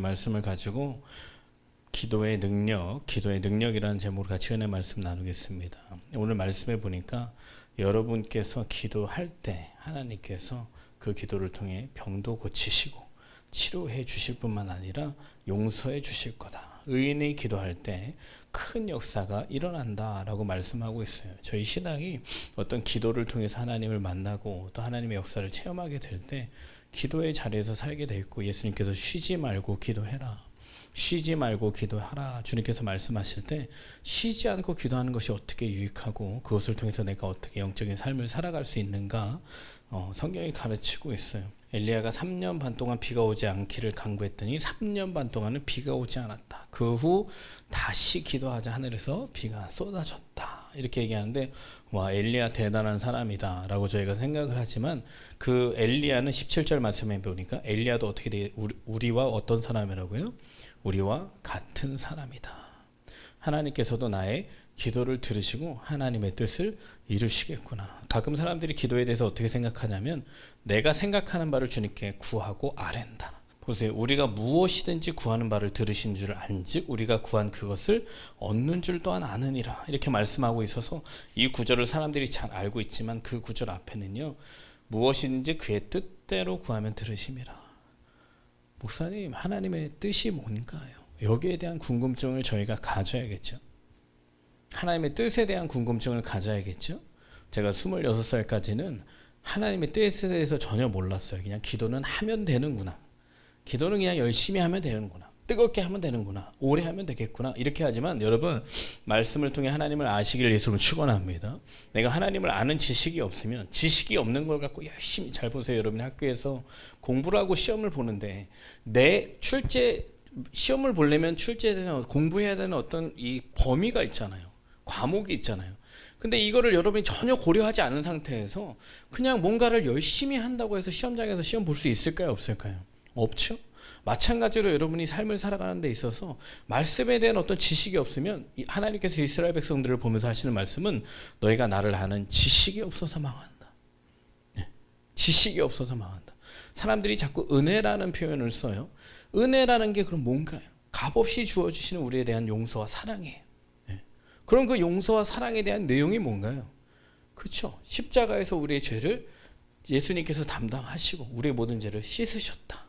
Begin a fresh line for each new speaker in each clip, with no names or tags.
말씀을 가지고 기도의 능력이라는 제목으로 같이 은혜 말씀 나누겠습니다. 오늘 말씀해 보니까 여러분께서 기도할 때 하나님께서 그 기도를 통해 병도 고치시고 치료해 주실 뿐만 아니라 용서해 주실 거다. 의인이 기도할 때 큰 역사가 일어난다라고 말씀하고 있어요. 저희 신앙이 어떤 기도를 통해서 하나님을 만나고 또 하나님의 역사를 체험하게 될 때 기도의 자리에서 살게 돼 있고, 예수님께서 쉬지 말고 기도해라, 쉬지 말고 기도하라 주님께서 말씀하실 때 쉬지 않고 기도하는 것이 어떻게 유익하고 그것을 통해서 내가 어떻게 영적인 삶을 살아갈 수 있는가 성경이 가르치고 있어요. 엘리야가 3년 반 동안 비가 오지 않기를 간구했더니 3년 반 동안은 비가 오지 않았다. 그 후 다시 기도하자 하늘에서 비가 쏟아졌다. 이렇게 얘기하는데, 와, 엘리야 대단한 사람이다 라고 저희가 생각을 하지만, 그 엘리야는 17절 말씀에 보니까 엘리야도 어떻게 돼? 우리와 어떤 사람이라고요? 우리와 같은 사람이다. 하나님께서도 나의 기도를 들으시고 하나님의 뜻을 이루시겠구나. 가끔 사람들이 기도에 대해서 어떻게 생각하냐면, 내가 생각하는 바를 주님께 구하고 아랜다. 보세요. 우리가 무엇이든지 구하는 바를 들으신 줄 안즉 우리가 구한 그것을 얻는 줄 또한 아느니라. 이렇게 말씀하고 있어서 이 구절을 사람들이 잘 알고 있지만, 그 구절 앞에는요, 무엇이든지 그의 뜻대로 구하면 들으심이라. 목사님, 하나님의 뜻이 뭔가요? 여기에 대한 궁금증을 저희가 가져야겠죠. 하나님의 뜻에 대한 궁금증을 가져야겠죠. 제가 26살까지는 하나님의 뜻에 대해서 전혀 몰랐어요. 그냥 기도는 하면 되는구나, 기도는 그냥 열심히 하면 되는구나, 뜨겁게 하면 되는구나, 오래 하면 되겠구나, 이렇게 하지만 여러분, 말씀을 통해 하나님을 아시기를 예수로 축원합니다. 내가 하나님을 아는 지식이 없으면, 지식이 없는 걸 갖고 열심히, 잘 보세요. 여러분이 학교에서 공부를 하고 시험을 보는데, 내 시험을 보려면 공부해야 되는 어떤 이 범위가 있잖아요. 과목이 있잖아요. 근데 이거를 여러분이 전혀 고려하지 않은 상태에서 그냥 뭔가를 열심히 한다고 해서 시험장에서 시험 볼 수 있을까요, 없을까요? 없죠. 마찬가지로 여러분이 삶을 살아가는 데 있어서 말씀에 대한 어떤 지식이 없으면, 하나님께서 이스라엘 백성들을 보면서 하시는 말씀은 너희가 나를 아는 지식이 없어서 망한다. 지식이 없어서 망한다. 사람들이 자꾸 은혜라는 표현을 써요. 은혜라는 게 그럼 뭔가요? 값없이 주어주시는 우리에 대한 용서와 사랑이에요. 그럼 그 용서와 사랑에 대한 내용이 뭔가요? 그렇죠. 십자가에서 우리의 죄를 예수님께서 담당하시고 우리의 모든 죄를 씻으셨다.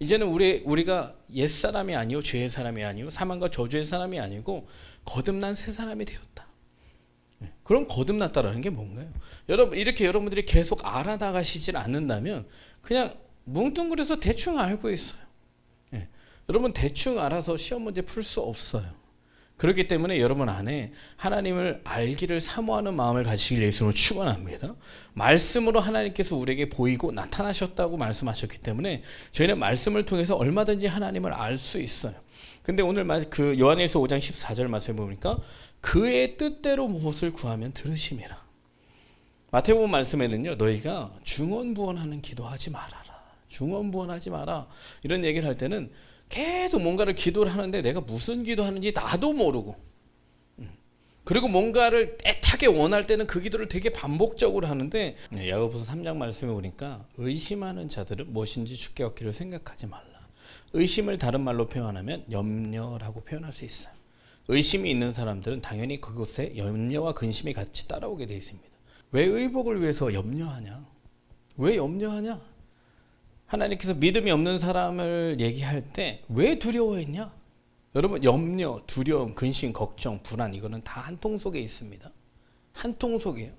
이제는 우리가 옛사람이 아니요 죄의 사람이 아니요 사망과 저주의 사람이 아니고 거듭난 새 사람이 되었다. 그럼 거듭났다라는 게 뭔가요? 여러분, 이렇게 여러분들이 계속 알아나가시질 않는다면 그냥 뭉뚱그려서 대충 알고 있어요. 여러분, 대충 알아서 시험 문제 풀 수 없어요. 그렇기 때문에 여러분 안에 하나님을 알기를 사모하는 마음을 가지시길 예수님으로 축원합니다. 말씀으로 하나님께서 우리에게 보이고 나타나셨다고 말씀하셨기 때문에 저희는 말씀을 통해서 얼마든지 하나님을 알 수 있어요. 근데 오늘 그 요한일서 5장 14절 말씀에 보니까 그의 뜻대로 무엇을 구하면 들으심이라. 마태복음 말씀에는요, 너희가 중언부언하는 기도하지 말아라, 중언부언하지 마라, 이런 얘기를 할 때는 계속 뭔가를 기도를 하는데 내가 무슨 기도하는지 나도 모르고, 그리고 뭔가를 애타게 원할 때는 그 기도를 되게 반복적으로 하는데, 야고보서 3장 말씀에 보니까 의심하는 자들은 무엇인지 주께 얻기를 생각하지 말라. 의심을 다른 말로 표현하면 염려라고 표현할 수 있어요. 의심이 있는 사람들은 당연히 그곳에 염려와 근심이 같이 따라오게 되어 있습니다. 왜 의복을 위해서 염려하냐? 왜 염려하냐? 하나님께서 믿음이 없는 사람을 얘기할 때 왜 두려워했냐? 여러분, 염려, 두려움, 근심, 걱정, 불안, 이거는 다 한 통 속에 있습니다. 한 통 속이에요.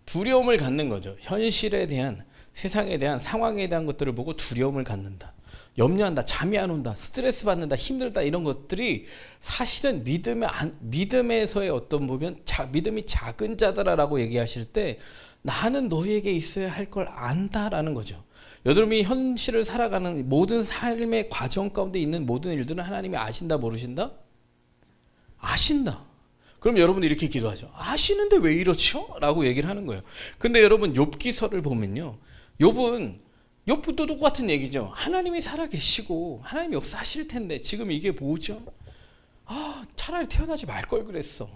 두려움을 갖는 거죠. 현실에 대한, 세상에 대한, 상황에 대한 것들을 보고 두려움을 갖는다, 염려한다, 잠이 안 온다, 스트레스 받는다, 힘들다, 이런 것들이 사실은 믿음에서의 어떤 보면 믿음이 작은 자들아라고 얘기하실 때 나는 너희에게 있어야 할 걸 안다라는 거죠. 여러분이 현실을 살아가는 모든 삶의 과정 가운데 있는 모든 일들은 하나님이 아신다, 모르신다? 아신다. 그럼 여러분이 이렇게 기도하죠. 아시는데 왜 이렇죠? 라고 얘기를 하는 거예요. 근데 여러분, 욥기서를 보면요, 욥도 똑같은 얘기죠. 하나님이 살아계시고 하나님이 역사하실 텐데 지금 이게 뭐죠? 차라리 태어나지 말 걸 그랬어.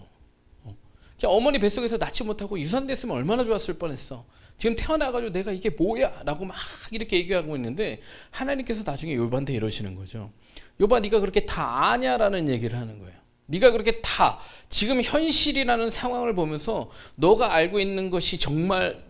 그냥 어머니 뱃속에서 낳지 못하고 유산됐으면 얼마나 좋았을 뻔했어. 지금 태어나가지고 내가 이게 뭐야? 라고 막 이렇게 얘기하고 있는데 하나님께서 나중에 욥한테 이러시는 거죠. 욥아, 네가 그렇게 다 아냐라는 얘기를 하는 거예요. 네가 그렇게 다 지금 현실이라는 상황을 보면서 너가 알고 있는 것이 정말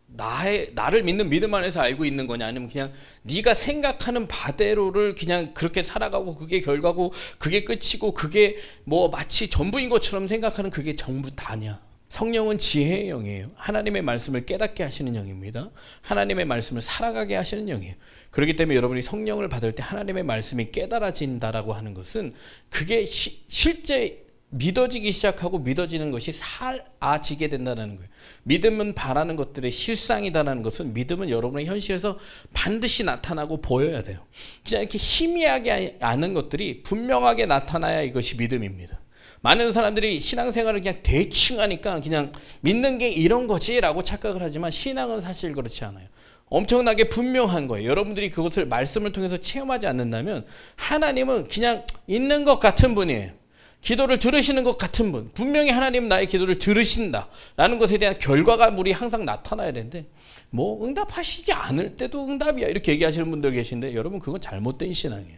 나를 믿는 믿음 안에서 알고 있는 거냐, 아니면 그냥 네가 생각하는 바대로를 그냥 그렇게 살아가고 그게 결과고 그게 끝이고 그게 뭐 마치 전부인 것처럼 생각하는 그게 전부 다냐. 성령은 지혜의 영이에요. 하나님의 말씀을 깨닫게 하시는 영입니다. 하나님의 말씀을 살아가게 하시는 영이에요. 그렇기 때문에 여러분이 성령을 받을 때 하나님의 말씀이 깨달아진다라고 하는 것은 그게 실제 믿어지기 시작하고 믿어지는 것이 사아지게 된다는 거예요. 믿음은 바라는 것들의 실상이다라는 것은, 믿음은 여러분의 현실에서 반드시 나타나고 보여야 돼요. 그냥 이렇게 희미하게 아는 것들이 분명하게 나타나야 이것이 믿음입니다. 많은 사람들이 신앙생활을 그냥 대충 하니까 그냥 믿는 게 이런 거지라고 착각을 하지만, 신앙은 사실 그렇지 않아요. 엄청나게 분명한 거예요. 여러분들이 그것을 말씀을 통해서 체험하지 않는다면 하나님은 그냥 있는 것 같은 분이에요. 기도를 들으시는 것 같은 분, 분명히 하나님은 나의 기도를 들으신다라는 것에 대한 결과물이 항상 나타나야 되는데, 뭐 응답하시지 않을 때도 응답이야 이렇게 얘기하시는 분들 계신데, 여러분 그건 잘못된 신앙이에요.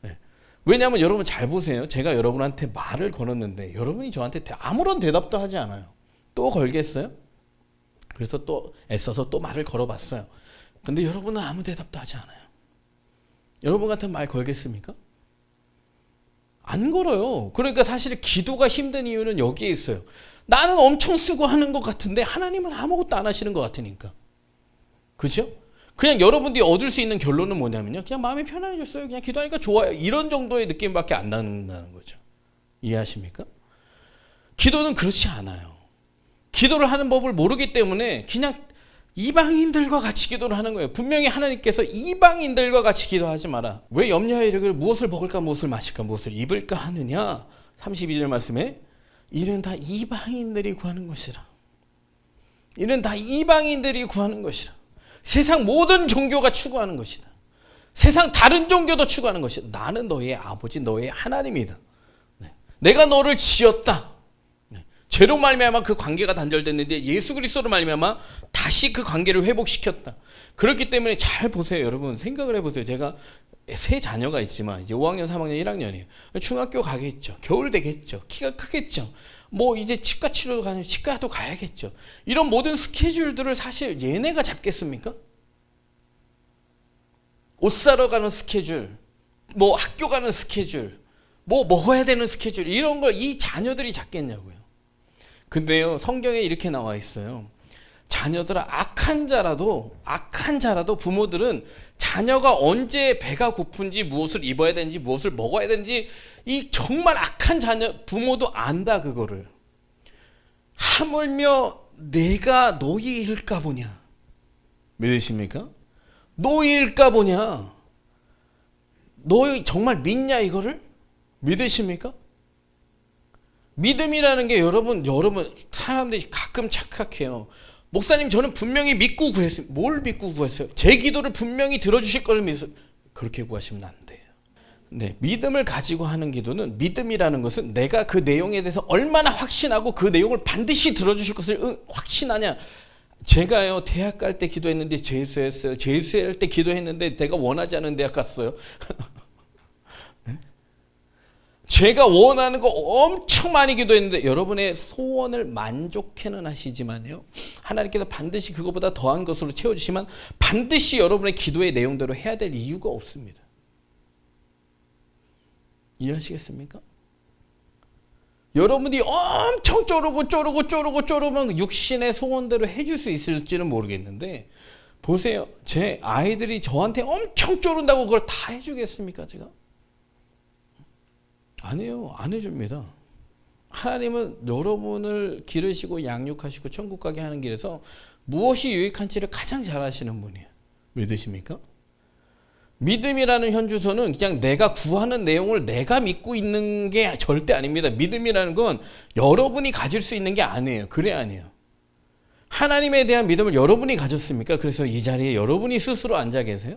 네. 왜냐하면 여러분 잘 보세요. 제가 여러분한테 말을 걸었는데 여러분이 저한테 아무런 대답도 하지 않아요. 또 걸겠어요? 그래서 또 애써서 또 말을 걸어봤어요. 근데 여러분은 아무 대답도 하지 않아요. 여러분 같은 말 걸겠습니까? 안 걸어요. 그러니까 사실 기도가 힘든 이유는 여기에 있어요. 나는 엄청 쓰고 하는 것 같은데 하나님은 아무것도 안 하시는 것 같으니까. 그죠? 그냥 여러분들이 얻을 수 있는 결론은 뭐냐면요, 그냥 마음이 편안해졌어요, 그냥 기도하니까 좋아요, 이런 정도의 느낌밖에 안 나는 거죠. 이해하십니까? 기도는 그렇지 않아요. 기도를 하는 법을 모르기 때문에 그냥 이방인들과 같이 기도를 하는 거예요. 분명히 하나님께서 이방인들과 같이 기도하지 마라. 왜 염려하여 이르기를 무엇을 먹을까 무엇을 마실까 무엇을 입을까 하느냐. 32절 말씀에 이는 다 이방인들이 구하는 것이라. 이는 다 이방인들이 구하는 것이라. 세상 모든 종교가 추구하는 것이다. 세상 다른 종교도 추구하는 것이다. 나는 너의 아버지 너의 하나님이다. 내가 너를 지었다. 죄로 말미암아 그 관계가 단절됐는데 예수 그리스도로 말미암아 다시 그 관계를 회복시켰다. 그렇기 때문에 잘 보세요, 여러분. 생각을 해보세요. 제가 세 자녀가 있지만 이제 5학년, 3학년, 1학년이에요. 중학교 가겠죠. 겨울 되겠죠. 키가 크겠죠. 뭐 이제 치과 치료도 가면 치과도 가야겠죠. 이런 모든 스케줄들을 사실 얘네가 잡겠습니까? 옷 사러 가는 스케줄, 뭐 학교 가는 스케줄, 뭐 먹어야 되는 스케줄, 이런 걸 이 자녀들이 잡겠냐고요. 근데요, 성경에 이렇게 나와 있어요. 자녀들아, 악한 자라도 부모들은 자녀가 언제 배가 고픈지, 무엇을 입어야 되는지, 무엇을 먹어야 되는지, 이 정말 악한 자녀 부모도 안다, 그거를. 하물며 내가 너희 일까 보냐. 믿으십니까? 너희 일까 보냐. 너 정말 믿냐, 이거를? 믿으십니까? 믿음이라는 게 여러분 사람들이 가끔 착각해요. 목사님, 저는 분명히 믿고 구했어요. 뭘 믿고 구했어요? 제 기도를 분명히 들어주실 것을 믿어서. 그렇게 구하시면 안 돼요. 네, 믿음을 가지고 하는 기도는, 믿음이라는 것은 내가 그 내용에 대해서 얼마나 확신하고 그 내용을 반드시 들어주실 것을 확신하냐. 제가요, 대학 갈 때 기도했는데 재수했어요. 재수할 때 기도했는데 내가 원하지 않은 대학 갔어요. 제가 원하는 거 엄청 많이 기도했는데, 여러분의 소원을 만족해는 하시지만요, 하나님께서 반드시 그것보다 더한 것으로 채워주시면 반드시 여러분의 기도의 내용대로 해야 될 이유가 없습니다. 이해하시겠습니까? 여러분이 엄청 쪼르면 육신의 소원대로 해줄 수 있을지는 모르겠는데, 보세요, 제 아이들이 저한테 엄청 쪼른다고 그걸 다 해주겠습니까, 제가? 아니에요. 안 해줍니다. 하나님은 여러분을 기르시고 양육하시고 천국 가게 하는 길에서 무엇이 유익한지를 가장 잘 아시는 분이에요. 믿으십니까? 믿음이라는 현주소는 그냥 내가 구하는 내용을 내가 믿고 있는 게 절대 아닙니다. 믿음이라는 건 여러분이 가질 수 있는 게 아니에요. 그래, 아니에요. 하나님에 대한 믿음을 여러분이 가졌습니까? 그래서 이 자리에 여러분이 스스로 앉아 계세요?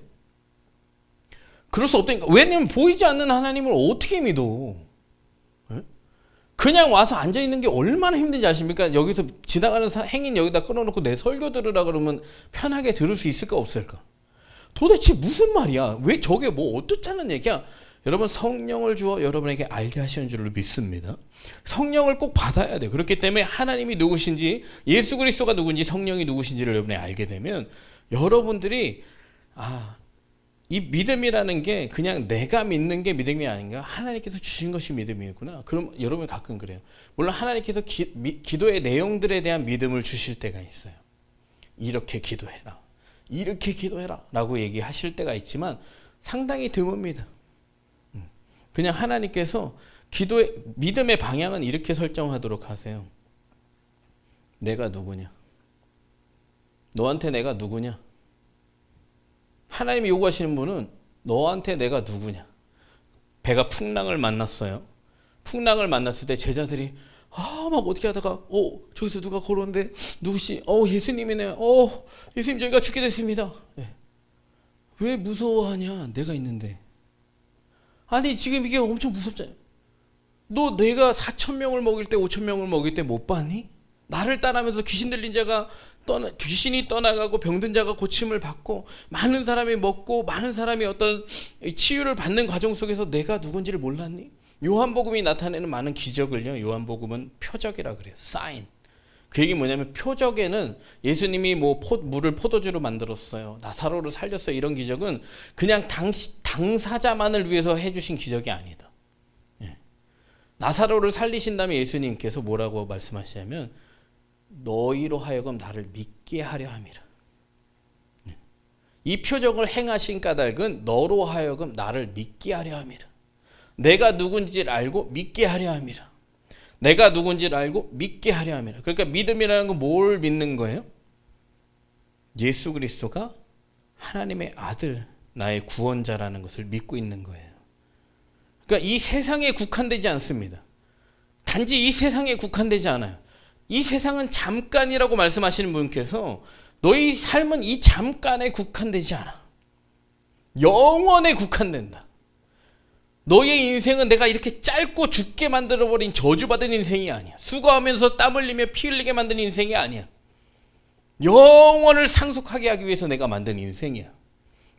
그럴 수 없다니까. 왜냐면 보이지 않는 하나님을 어떻게 믿어? 그 그냥 와서 앉아 있는 게 얼마나 힘든지 아십니까? 여기서 지나가는 행인 여기다 끊어놓고 내 설교 들으라 그러면 편하게 들을 수 있을까 없을까? 도대체 무슨 말이야? 왜 저게 뭐 어떻다는 얘기야? 여러분, 성령을 주어 여러분에게 알게 하시는 줄로 믿습니다. 성령을 꼭 받아야 돼요. 그렇기 때문에 하나님이 누구신지, 예수 그리스도가 누군지, 성령이 누구신지를 여러분이 알게 되면 여러분들이 이 믿음이라는 게 그냥 내가 믿는 게 믿음이 아닌가? 하나님께서 주신 것이 믿음이구나. 그럼 여러분 가끔 그래요. 물론 하나님께서 기도의 내용들에 대한 믿음을 주실 때가 있어요. 이렇게 기도해라, 이렇게 기도해라 라고 얘기하실 때가 있지만 상당히 드뭅니다. 그냥 하나님께서 기도의 믿음의 방향은 이렇게 설정하도록 하세요. 내가 누구냐? 너한테 내가 누구냐? 하나님이 요구하시는 분은 너한테 내가 누구냐? 배가 풍랑을 만났어요. 풍랑을 만났을 때 제자들이 막 어떻게 하다가 저기서 누가 걸어오는데 누구시? 예수님이네. 예수님 저희가 죽게 됐습니다. 네. 왜 무서워하냐? 내가 있는데. 아니 지금 이게 엄청 무섭잖아요. 너 내가 4,000명을 먹일 때 5,000명을 먹일 때 못 봤니? 나를 따라하면서 귀신 들린 자가 귀신이 떠나가고 병든 자가 고침을 받고 많은 사람이 먹고 많은 사람이 어떤 치유를 받는 과정 속에서 내가 누군지를 몰랐니? 요한복음이 나타내는 많은 기적을요, 요한복음은 표적이라 그래요. 사인. 그 얘기 뭐냐면 표적에는 예수님이 물을 포도주로 만들었어요, 나사로를 살렸어요, 이런 기적은 그냥 당사자만을 위해서 해주신 기적이 아니다. 나사로를 살리신 다음에 예수님께서 뭐라고 말씀하시냐면 너희로 하여금 나를 믿게 하려 함이라. 이 표적을 행하신 까닭은 너로 하여금 나를 믿게 하려 함이라. 내가 누군지를 알고 믿게 하려 함이라. 내가 누군지를 알고 믿게 하려 함이라. 그러니까 믿음이라는 건 뭘 믿는 거예요? 예수 그리스도가 하나님의 아들, 나의 구원자라는 것을 믿고 있는 거예요. 그러니까 이 세상에 국한되지 않습니다. 단지 이 세상에 국한되지 않아요. 이 세상은 잠깐이라고 말씀하시는 분께서 너희 삶은 이 잠깐에 국한되지 않아. 영원에 국한된다. 너의 인생은 내가 이렇게 짧고 죽게 만들어버린 저주받은 인생이 아니야. 수고하면서 땀 흘리며 피 흘리게 만든 인생이 아니야. 영원을 상속하게 하기 위해서 내가 만든 인생이야.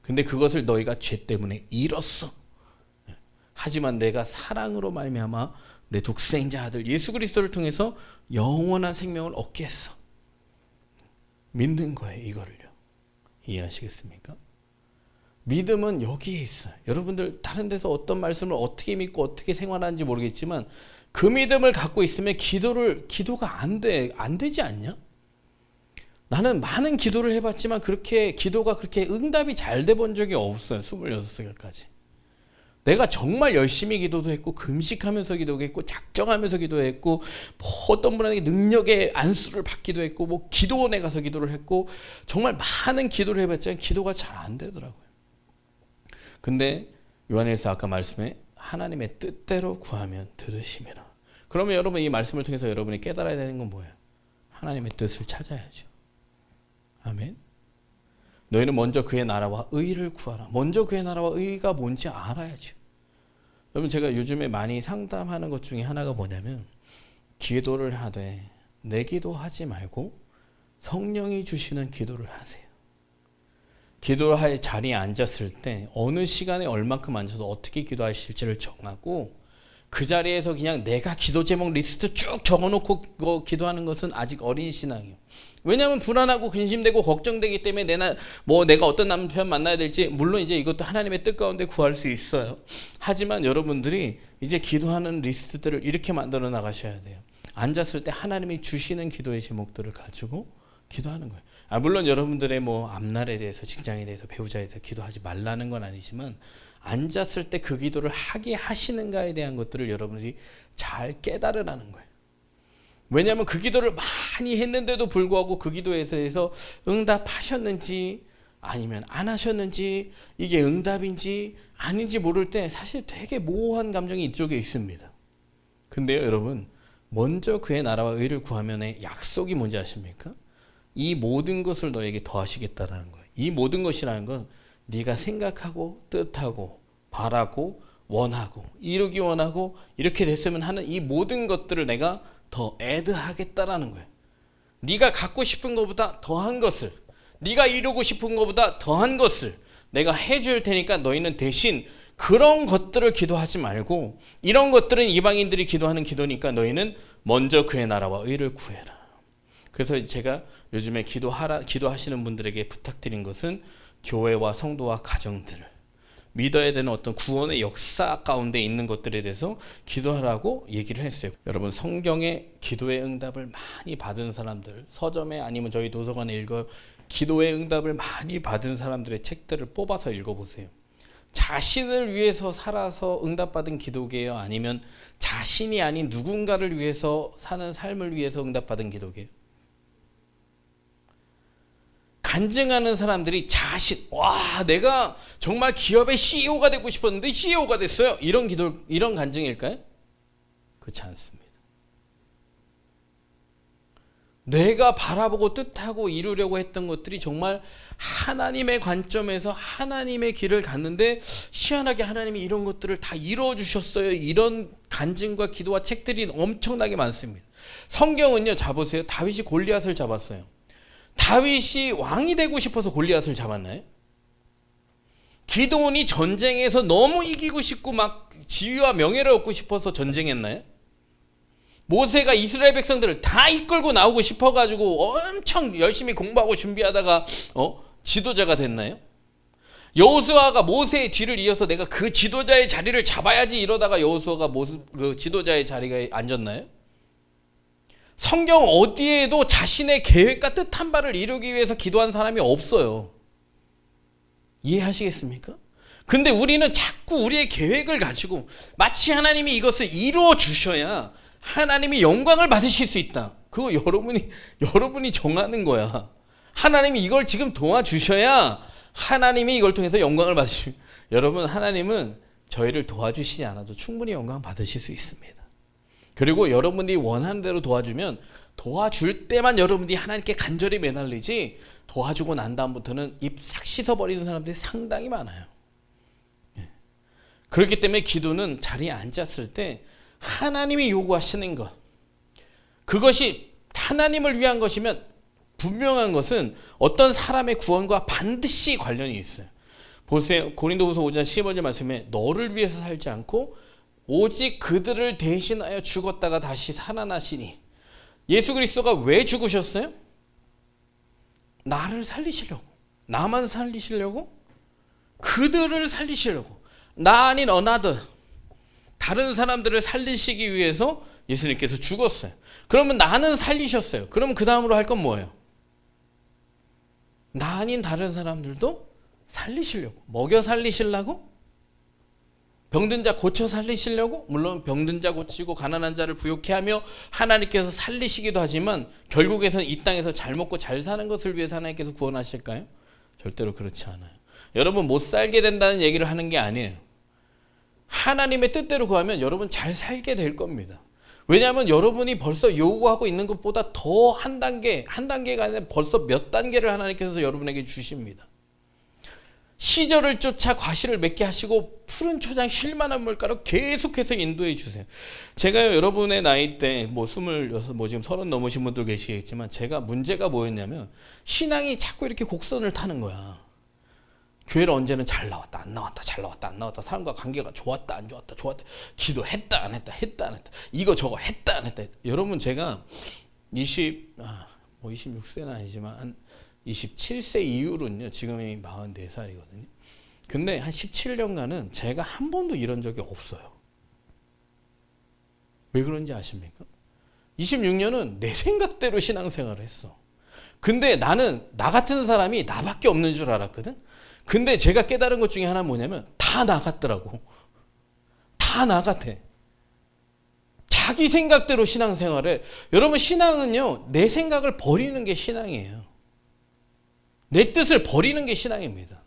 근데 그것을 너희가 죄 때문에 잃었어. 하지만 내가 사랑으로 말미암아 내 독생자 아들 예수 그리스도를 통해서 영원한 생명을 얻게 했어. 믿는 거예요, 이거를요. 이해하시겠습니까? 믿음은 여기에 있어요. 여러분들 다른 데서 어떤 말씀을 어떻게 믿고 어떻게 생활하는지 모르겠지만 그 믿음을 갖고 있으면 기도가 안 되지 않냐? 나는 많은 기도를 해봤지만 기도가 그렇게 응답이 잘 돼 본 적이 없어요. 26살까지. 내가 정말 열심히 기도도 했고 금식하면서 기도도 했고 작정하면서 기도했고 어떤 분에게 능력의 안수를 받기도 했고 기도원에 가서 기도를 했고 정말 많은 기도를 해봤지만 기도가 잘 안 되더라고요. 근데 요한일서 아까 말씀에 하나님의 뜻대로 구하면 들으심이라. 그러면 여러분 이 말씀을 통해서 여러분이 깨달아야 되는 건 뭐예요? 하나님의 뜻을 찾아야죠. 아멘. 너희는 먼저 그의 나라와 의를 구하라. 먼저 그의 나라와 의가 뭔지 알아야죠. 여러분 제가 요즘에 많이 상담하는 것 중에 하나가 뭐냐면 기도를 하되 내 기도하지 말고 성령이 주시는 기도를 하세요. 기도할 자리에 앉았을 때 어느 시간에 얼만큼 앉아서 어떻게 기도하실지를 정하고 그 자리에서 그냥 내가 기도 제목 리스트 쭉 적어놓고 기도하는 것은 아직 어린 신앙이에요. 왜냐하면 불안하고 근심되고 걱정되기 때문에 내가 어떤 남편 만나야 될지 물론 이제 이것도 하나님의 뜻 가운데 구할 수 있어요. 하지만 여러분들이 이제 기도하는 리스트들을 이렇게 만들어 나가셔야 돼요. 앉았을 때 하나님이 주시는 기도의 제목들을 가지고 기도하는 거예요. 물론 여러분들의 앞날에 대해서 직장에 대해서 배우자에 대해서 기도하지 말라는 건 아니지만 앉았을 때 그 기도를 하게 하시는가에 대한 것들을 여러분들이 잘 깨달으라는 거예요. 왜냐하면 그 기도를 많이 했는데도 불구하고 그 기도에 대해서 응답하셨는지 아니면 안 하셨는지 이게 응답인지 아닌지 모를 때 사실 되게 모호한 감정이 이쪽에 있습니다. 근데요 여러분 먼저 그의 나라와 의를 구하면의 약속이 뭔지 아십니까? 이 모든 것을 너에게 더하시겠다라는 거예요. 이 모든 것이라는 건 네가 생각하고 뜻하고 바라고 원하고 이루기 원하고 이렇게 됐으면 하는 이 모든 것들을 내가 더 애드하겠다라는 거예요. 네가 갖고 싶은 것보다 더한 것을, 네가 이루고 싶은 것보다 더한 것을 내가 해줄 테니까 너희는 대신 그런 것들을 기도하지 말고, 이런 것들은 이방인들이 기도하는 기도니까 너희는 먼저 그의 나라와 의를 구해라. 그래서 제가 요즘에 기도하시는 분들에게 부탁드린 것은 교회와 성도와 가정들, 믿어야 되는 어떤 구원의 역사 가운데 있는 것들에 대해서 기도하라고 얘기를 했어요. 여러분, 성경에 기도의 응답을 많이 받은 사람들, 서점에 아니면 저희 도서관에 기도의 응답을 많이 받은 사람들의 책들을 뽑아서 읽어보세요. 자신을 위해서 살아서 응답받은 기도게요? 아니면 자신이 아닌 누군가를 위해서 사는 삶을 위해서 응답받은 기도게요? 간증하는 사람들이 내가 정말 기업의 CEO가 되고 싶었는데 CEO가 됐어요. 이런 간증일까요? 그렇지 않습니다. 내가 바라보고 뜻하고 이루려고 했던 것들이 정말 하나님의 관점에서 하나님의 길을 갔는데 희한하게 하나님이 이런 것들을 다 이루어 주셨어요. 이런 간증과 기도와 책들이 엄청나게 많습니다. 성경은요, 자보세요. 다윗이 골리앗을 잡았어요. 다윗이 왕이 되고 싶어서 골리앗을 잡았나요? 기드온이 전쟁에서 너무 이기고 싶고 막 지위와 명예를 얻고 싶어서 전쟁했나요? 모세가 이스라엘 백성들을 다 이끌고 나오고 싶어가지고 엄청 열심히 공부하고 준비하다가 지도자가 됐나요? 여호수아가 모세의 뒤를 이어서 내가 그 지도자의 자리를 잡아야지 이러다가 여호수아가 그 지도자의 자리에 앉았나요? 성경 어디에도 자신의 계획과 뜻한 바를 이루기 위해서 기도한 사람이 없어요. 이해하시겠습니까? 근데 우리는 자꾸 우리의 계획을 가지고 마치 하나님이 이것을 이루어 주셔야 하나님이 영광을 받으실 수 있다. 그거 여러분이 정하는 거야. 하나님이 이걸 지금 도와주셔야 하나님이 이걸 통해서 영광을 받으십니다. 여러분, 하나님은 저희를 도와주시지 않아도 충분히 영광 받으실 수 있습니다. 그리고 여러분들이 원하는 대로 도와줄 때만 여러분들이 하나님께 간절히 매달리지, 도와주고 난 다음부터는 입 싹 씻어버리는 사람들이 상당히 많아요. 그렇기 때문에 기도는 자리에 앉았을 때 하나님이 요구하시는 것, 그것이 하나님을 위한 것이면 분명한 것은 어떤 사람의 구원과 반드시 관련이 있어요. 보세요. 고린도후서 5장 15절 말씀에 너를 위해서 살지 않고 오직 그들을 대신하여 죽었다가 다시 살아나시니. 예수 그리스도가 왜 죽으셨어요? 나를 살리시려고. 나만 살리시려고? 그들을 살리시려고. 나 아닌 another, 다른 사람들을 살리시기 위해서 예수님께서 죽었어요. 그러면 나는 살리셨어요. 그럼 그 다음으로 할 건 뭐예요? 나 아닌 다른 사람들도 살리시려고. 먹여 살리시려고? 병든 자 고쳐 살리시려고? 물론 병든 자 고치고 가난한 자를 부욕해 하며 하나님께서 살리시기도 하지만 결국에는 이 땅에서 잘 먹고 잘 사는 것을 위해서 하나님께서 구원하실까요? 절대로 그렇지 않아요. 여러분, 못 살게 된다는 얘기를 하는 게 아니에요. 하나님의 뜻대로 구하면 여러분 잘 살게 될 겁니다. 왜냐하면 여러분이 벌써 요구하고 있는 것보다 더 한 단계가 아니라 벌써 몇 단계를 하나님께서 여러분에게 주십니다. 시절을 쫓아 과실을 맺게 하시고 푸른 초장 쉴만한 물가로 계속해서 인도해 주세요. 제가 여러분의 나이 때 26, 지금 30 넘으신 분들 계시겠지만 제가 문제가 뭐였냐면 신앙이 자꾸 이렇게 곡선을 타는 거야. 교회를 언제는 잘 나왔다 안 나왔다 잘 나왔다 안 나왔다, 사람과 관계가 좋았다 안 좋았다 기도했다 안 했다 했다 안 했다, 이거 저거 했다 안 했다. 여러분, 제가 26세는 아니지만 한 27세 이후로는요, 지금이 44살이거든요. 근데 한 17년간은 제가 한 번도 이런 적이 없어요. 왜 그런지 아십니까? 26년은 내 생각대로 신앙생활을 했어. 근데 나는 나 같은 사람이 나밖에 없는 줄 알았거든. 근데 제가 깨달은 것 중에 하나는 뭐냐면 다 나 같더라고. 다 나 같아. 자기 생각대로 신앙생활을. 여러분, 신앙은요, 내 생각을 버리는 게 신앙이에요. 내 뜻을 버리는 게 신앙입니다.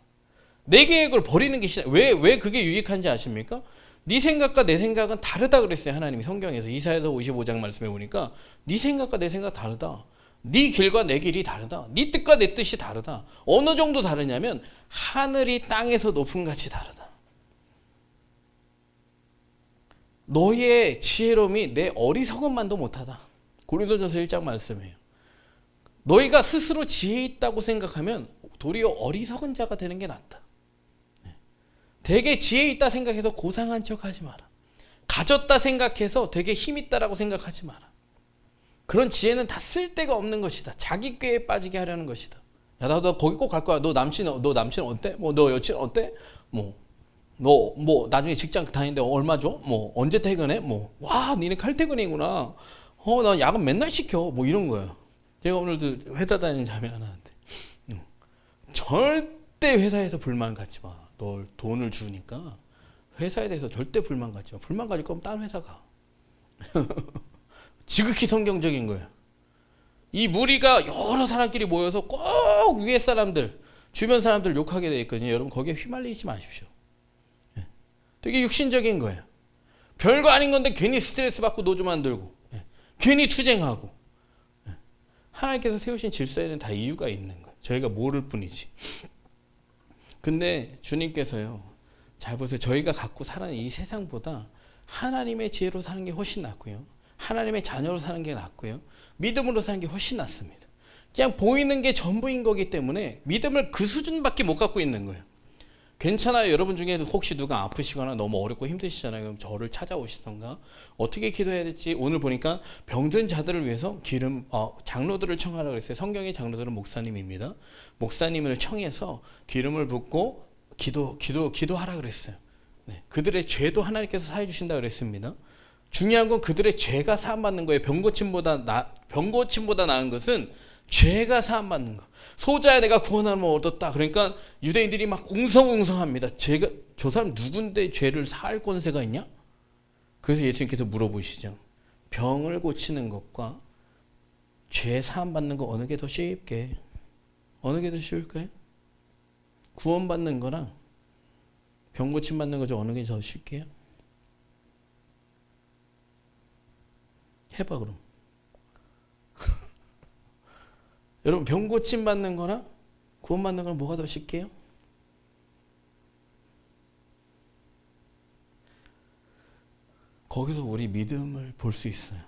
내 계획을 버리는 게 신앙. 왜 그게 유익한지 아십니까? 네 생각과 내 생각은 다르다 그랬어요. 하나님이 성경에서 이사야서 55장 말씀해 보니까 네 생각과 내 생각 다르다. 네 길과 내 길이 다르다. 네 뜻과 내 뜻이 다르다. 어느 정도 다르냐면 하늘이 땅에서 높음 같이 다르다. 너의 지혜로움이 내 어리석음만도 못하다. 고린도전서 1장 말씀이에요. 너희가 스스로 지혜 있다고 생각하면 도리어 어리석은 자가 되는 게 낫다. 되게 지혜 있다 생각해서 고상한 척 하지 마라. 가졌다 생각해서 되게 힘 있다라고 생각하지 마라. 그런 지혜는 다 쓸데가 없는 것이다. 자기 꾀에 빠지게 하려는 것이다. 야, 나 거기 꼭 갈 거야. 너 남친 어때? 뭐 너 여친 어때? 너 나중에 직장 다니는데 얼마 줘? 뭐 언제 퇴근해? 뭐 와, 니네 칼퇴근이구나. 나 야근 맨날 시켜. 뭐 이런 거예요. 제가 오늘도 회사 다니는 자매 하나한테 절대 회사에서 불만 갖지 마. 널 돈을 주니까 회사에 대해서 절대 불만 갖지 마. 불만 가질 거면 다른 회사 가. 지극히 성경적인 거예요. 이 무리가 여러 사람끼리 모여서 꼭 위에 사람들, 주변 사람들 욕하게 돼 있거든요. 여러분 거기에 휘말리지 마십시오. 되게 육신적인 거예요. 별거 아닌 건데 괜히 스트레스 받고 노조 만들고 괜히 투쟁하고. 하나님께서 세우신 질서에는 다 이유가 있는 거예요. 저희가 모를 뿐이지. 근데 주님께서요, 잘 보세요. 저희가 갖고 사는 이 세상보다 하나님의 지혜로 사는 게 훨씬 낫고요. 하나님의 자녀로 사는 게 낫고요. 믿음으로 사는 게 훨씬 낫습니다. 그냥 보이는 게 전부인 거기 때문에 믿음을 그 수준밖에 못 갖고 있는 거예요. 괜찮아요. 여러분 중에 혹시 누가 아프시거나 너무 어렵고 힘드시잖아요. 그럼 저를 찾아오시던가 어떻게 기도해야 될지 오늘 보니까 병든 자들을 위해서 장로들을 청하라고 그랬어요. 성경의 장로들은 목사님입니다. 목사님을 청해서 기름을 붓고 기도하라 그랬어요. 네. 그들의 죄도 하나님께서 사해 주신다 그랬습니다. 중요한 건 그들의 죄가 사함받는 거예요. 병고침보다 나은 것은 죄가 사함받는 거. 소자야 내가 구원함을 얻었다. 그러니까 유대인들이 막 웅성웅성합니다. 저 사람 누군데 죄를 사할 권세가 있냐? 그래서 예수님께서 물어보시죠. 병을 고치는 것과 죄 사함받는 거 어느 게 더 쉽게? 어느 게 더 쉬울까요? 구원받는 거랑 병 고침 받는 거죠. 어느 게 더 쉽게요? 해봐 그럼. 여러분 병 고침 받는 거랑 구원 받는 거랑 뭐가 더 쉽게요? 거기서 우리 믿음을 볼 수 있어요.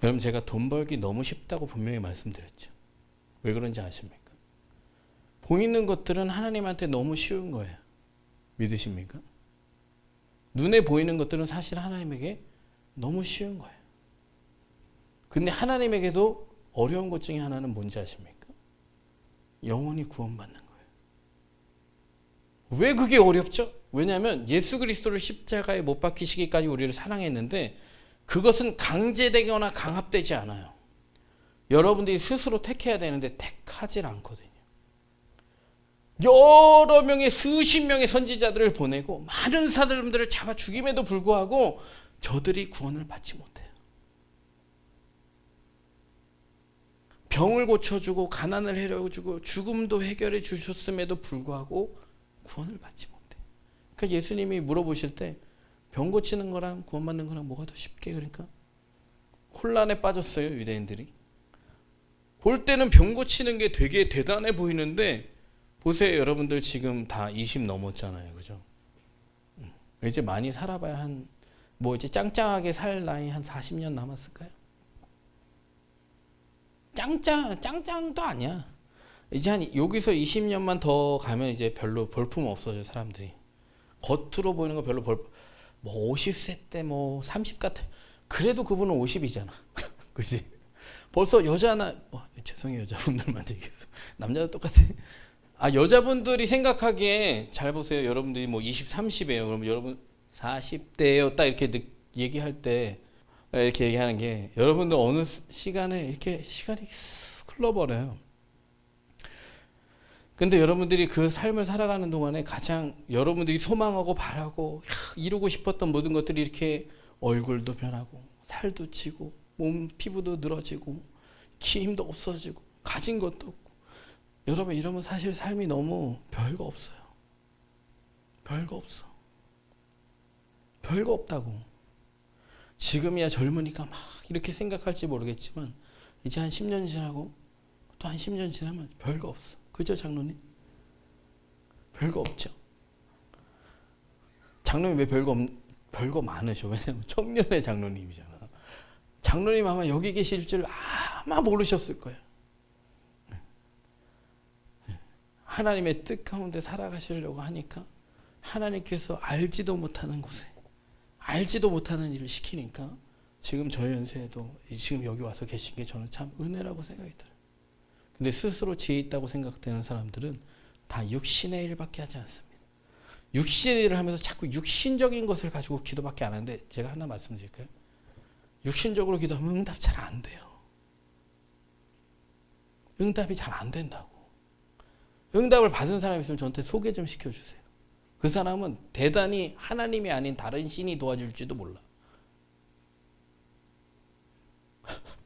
여러분 제가 돈 벌기 너무 쉽다고 분명히 말씀드렸죠. 왜 그런지 아십니까? 보이는 것들은 하나님한테 너무 쉬운 거예요. 믿으십니까? 눈에 보이는 것들은 사실 하나님에게 너무 쉬운 거예요. 근데 하나님에게도 어려운 것 중에 하나는 뭔지 아십니까? 영원히 구원받는 거예요. 왜 그게 어렵죠? 왜냐하면 예수 그리스도를 십자가에 못 박히시기까지 우리를 사랑했는데 그것은 강제되거나 강압되지 않아요. 여러분들이 스스로 택해야 되는데 택하질 않거든요. 여러 명의 수십 명의 선지자들을 보내고 많은 사람들을 잡아 죽임에도 불구하고 저들이 구원을 받지 못해요. 병을 고쳐주고 가난을 해결해주고 죽음도 해결해 주셨음에도 불구하고 구원을 받지 못해. 그러니까 예수님이 물어보실 때 병 고치는 거랑 구원받는 거랑 뭐가 더 쉽게? 그러니까 혼란에 빠졌어요. 유대인들이. 볼 때는 병 고치는 게 되게 대단해 보이는데 보세요. 여러분들 지금 다 20 넘었잖아요. 그죠? 이제 많이 살아봐야 이제 짱짱하게 살 나이 한 40년 남았을까요? 짱짱도 아니야. 이제 여기서 20년만 더 가면 이제 별로 볼품 없어져 사람들이. 겉으로 보이는 거 별로 50세 때 30 같아. 그래도 그분은 50이잖아. 그지? 벌써 여자나 죄송해요 여자분들만 얘기해서 남자도 똑같아. 여자분들이 생각하기에 잘 보세요. 여러분들이 20, 30이에요. 그러면 여러분 40대예요. 딱 이렇게 얘기할 때 이렇게 얘기하는 게 여러분들 어느 시간에 이렇게 시간이 흘러버려요. 근데 여러분들이 그 삶을 살아가는 동안에 가장 여러분들이 소망하고 바라고 이루고 싶었던 모든 것들이 이렇게 얼굴도 변하고 살도 찌고 몸 피부도 늘어지고 힘도 없어지고 가진 것도 없고 여러분 이러면 사실 삶이 너무 별거 없어요. 별거 없어. 별거 없다고. 지금이야 젊으니까 막 이렇게 생각할지 모르겠지만 이제 한 10년 지나고 또 한 10년 지나면 별거 없어. 그죠 장로님? 별거 없죠. 장로님 왜 별거 별거 많으셔. 왜냐면 청년의 장로님이잖아. 장로님 아마 여기 계실 줄 아마 모르셨을 거야. 하나님의 뜻 가운데 살아가시려고 하니까 하나님께서 알지도 못하는 곳에 알지도 못하는 일을 시키니까 지금 저 연세에도 지금 여기 와서 계신 게 저는 참 은혜라고 생각이 들어요. 근데 스스로 지혜 있다고 생각되는 사람들은 다 육신의 일밖에 하지 않습니다. 육신의 일을 하면서 자꾸 육신적인 것을 가지고 기도밖에 안 하는데 제가 하나 말씀드릴까요? 육신적으로 기도하면 응답 잘 안 돼요. 응답이 잘 안 된다고. 응답을 받은 사람이 있으면 저한테 소개 좀 시켜주세요. 그 사람은 대단히 하나님이 아닌 다른 신이 도와줄지도 몰라.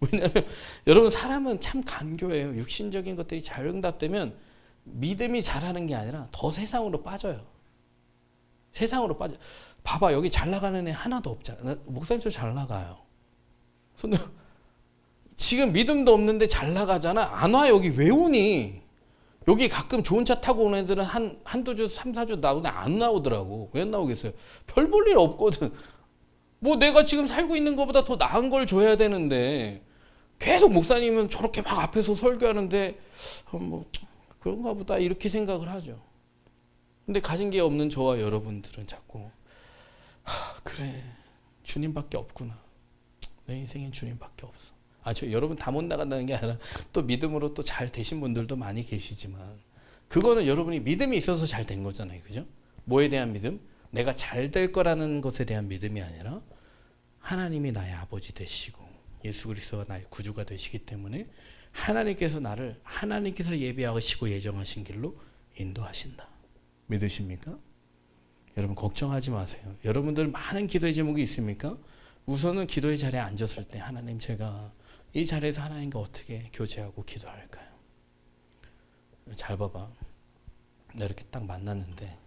왜냐하면 여러분 사람은 참 간교해요. 육신적인 것들이 잘 응답되면 믿음이 잘하는 게 아니라 더 세상으로 빠져요. 세상으로 빠져. 봐봐 여기 잘 나가는 애 하나도 없잖아. 목사님 저 잘 나가요. 근데 지금 믿음도 없는데 잘 나가잖아. 안 와 여기 왜 오니? 여기 가끔 좋은 차 타고 오는 애들은 한두 주, 3, 4주 나오는데 안 나오더라고. 왜 안 나오겠어요? 별 볼 일 없거든. 뭐 내가 지금 살고 있는 것보다 더 나은 걸 줘야 되는데 계속 목사님은 저렇게 막 앞에서 설교하는데 뭐 그런가 보다 이렇게 생각을 하죠. 근데 가진 게 없는 저와 여러분들은 자꾸 그래 주님밖에 없구나. 내 인생엔 주님밖에 없어. 저 여러분 다 못 나간다는 게 아니라 또 믿음으로 또 잘 되신 분들도 많이 계시지만 그거는 여러분이 믿음이 있어서 잘 된 거잖아요. 그죠? 뭐에 대한 믿음? 내가 잘 될 거라는 것에 대한 믿음이 아니라 하나님이 나의 아버지 되시고 예수 그리스도가 나의 구주가 되시기 때문에 하나님께서 나를 하나님께서 예비하시고 예정하신 길로 인도하신다. 믿으십니까? 여러분 걱정하지 마세요. 여러분들 많은 기도의 제목이 있습니까? 우선은 기도의 자리에 앉았을 때 하나님 제가 이 자리에서 하나님과 어떻게 교제하고 기도할까요? 잘 봐봐. 나 이렇게 딱 만났는데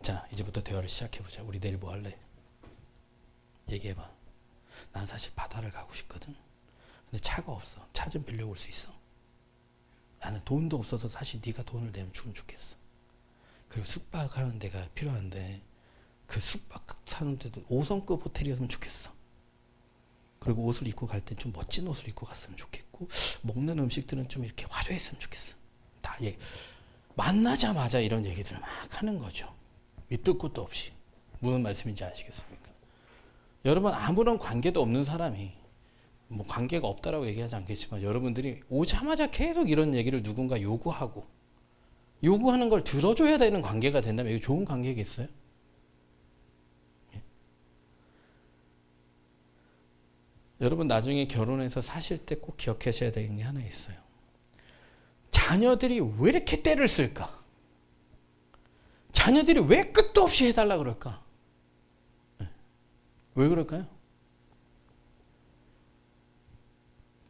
자 이제부터 대화를 시작해보자. 우리 내일 뭐 할래? 얘기해봐. 난 사실 바다를 가고 싶거든. 근데 차가 없어. 차 좀 빌려올 수 있어? 나는 돈도 없어서 사실 네가 돈을 내면 주면 좋겠어. 그리고 숙박하는 데가 필요한데 그 숙박 사는 데도 5성급 호텔이었으면 좋겠어. 그리고 옷을 입고 갈 때 좀 멋진 옷을 입고 갔으면 좋겠고 먹는 음식들은 좀 이렇게 화려했으면 좋겠어. 다 만나자마자 이런 얘기들을 막 하는 거죠. 밑도 끝도 없이. 무슨 말씀인지 아시겠습니까? 여러분 아무런 관계도 없는 사람이 뭐 관계가 없다라고 얘기하지 않겠지만 여러분들이 오자마자 계속 이런 얘기를 누군가 요구하는 걸 들어줘야 되는 관계가 된다면 이게 좋은 관계겠어요? 여러분 나중에 결혼해서 사실 때 꼭 기억하셔야 되는 게 하나 있어요. 자녀들이 왜 이렇게 때를 쓸까? 자녀들이 왜 끝도 없이 해달라 그럴까? 왜 그럴까요?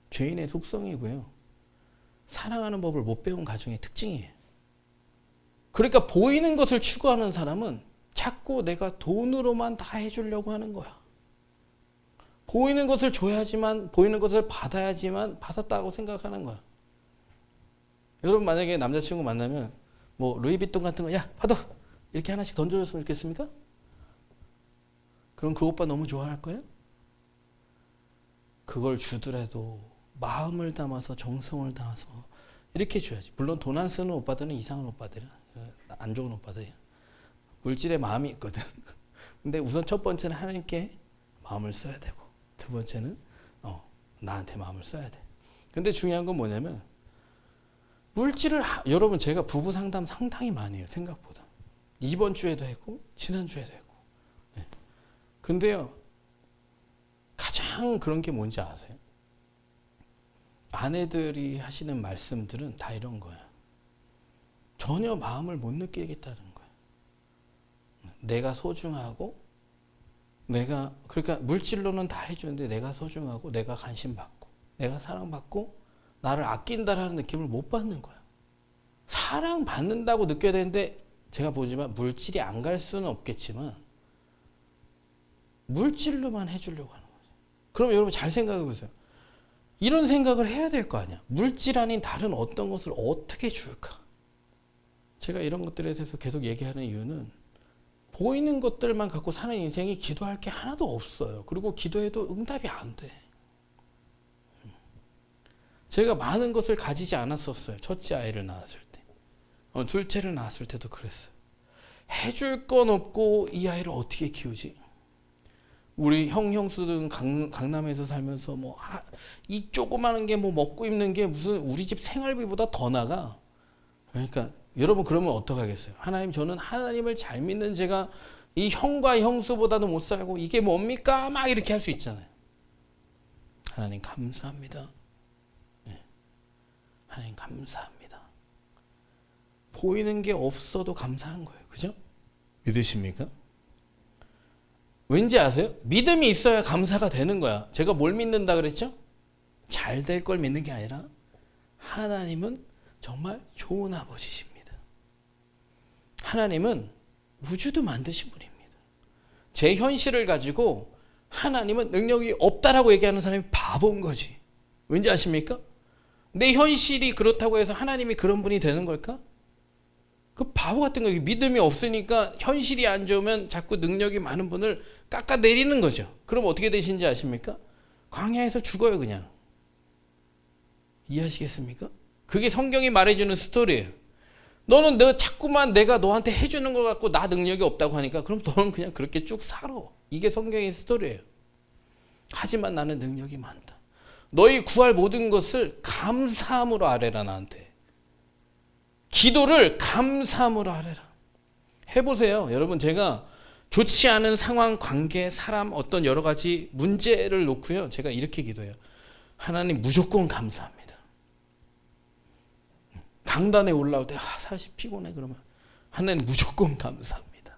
죄인의 속성이고요. 사랑하는 법을 못 배운 가정의 특징이에요. 그러니까 보이는 것을 추구하는 사람은 자꾸 내가 돈으로만 다 해주려고 하는 거야. 보이는 것을 줘야지만 보이는 것을 받아야지만 받았다고 생각하는 거야. 여러분 만약에 남자친구 만나면 뭐 루이비통 같은 거 야 받아 이렇게 하나씩 던져줬으면 좋겠습니까? 그럼 그 오빠 너무 좋아할 거예요? 그걸 주더라도 마음을 담아서 정성을 담아서 이렇게 줘야지. 물론 돈 안 쓰는 오빠들은 이상한 오빠들이야. 안 좋은 오빠들이야. 물질에 마음이 있거든. 근데 우선 첫 번째는 하나님께 마음을 써야 되고 두 번째는 나한테 마음을 써야 돼. 근데 중요한 건 뭐냐면 물질을 여러분 제가 부부 상담 상당히 많이 해요. 생각보다. 이번 주에도 했고 지난주에도 했고. 네. 근데요. 가장 그런 게 뭔지 아세요? 아내들이 하시는 말씀들은 다 이런 거야. 전혀 마음을 못 느끼겠다는 거야. 내가 소중하고 그러니까 물질로는 다 해주는데 내가 소중하고 내가 관심받고 내가 사랑받고 나를 아낀다라는 느낌을 못 받는 거야. 사랑받는다고 느껴야 되는데 제가 보지만 물질이 안 갈 수는 없겠지만 물질로만 해주려고 하는 거죠. 그럼 여러분 잘 생각해 보세요. 이런 생각을 해야 될 거 아니야. 물질 아닌 다른 어떤 것을 어떻게 줄까? 제가 이런 것들에 대해서 계속 얘기하는 이유는 보이는 것들만 갖고 사는 인생이 기도할 게 하나도 없어요. 그리고 기도해도 응답이 안 돼. 제가 많은 것을 가지지 않았었어요. 첫째 아이를 낳았을 때. 둘째를 낳았을 때도 그랬어요. 해줄 건 없고 이 아이를 어떻게 키우지? 우리 형수들은 강남에서 살면서 이 조그마한 게 먹고 입는 게 무슨 우리 집 생활비보다 더 나가. 그러니까 여러분 그러면 어떡하겠어요? 하나님, 저는 하나님을 잘 믿는 제가 이 형과 형수보다도 못 살고 이게 뭡니까? 막 이렇게 할 수 있잖아요. 하나님 감사합니다. 네. 하나님 감사합니다. 보이는 게 없어도 감사한 거예요. 그죠? 믿으십니까? 왠지 아세요? 믿음이 있어야 감사가 되는 거야. 제가 뭘 믿는다 그랬죠? 잘 될 걸 믿는 게 아니라 하나님은 정말 좋은 아버지십니다. 하나님은 우주도 만드신 분입니다. 제 현실을 가지고 하나님은 능력이 없다라고 얘기하는 사람이 바보인 거지. 왠지 아십니까? 내 현실이 그렇다고 해서 하나님이 그런 분이 되는 걸까? 그 바보 같은 거. 믿음이 없으니까 현실이 안 좋으면 자꾸 능력이 많은 분을 깎아내리는 거죠. 그럼 어떻게 되신지 아십니까? 광야에서 죽어요 그냥. 이해하시겠습니까? 그게 성경이 말해주는 스토리예요. 너는 자꾸만 내가 너한테 해주는 것 같고 나 능력이 없다고 하니까 그럼 너는 그냥 그렇게 쭉 살아. 이게 성경의 스토리예요. 하지만 나는 능력이 많다. 너희 구할 모든 것을 감사함으로 아뢰라. 나한테 기도를 감사함으로 아뢰라. 해보세요. 여러분, 제가 좋지 않은 상황, 관계, 사람, 어떤 여러 가지 문제를 놓고요, 제가 이렇게 기도해요. 하나님 무조건 감사합니다. 강단에 올라올 때 사실 피곤해 그러면 하나님 무조건 감사합니다.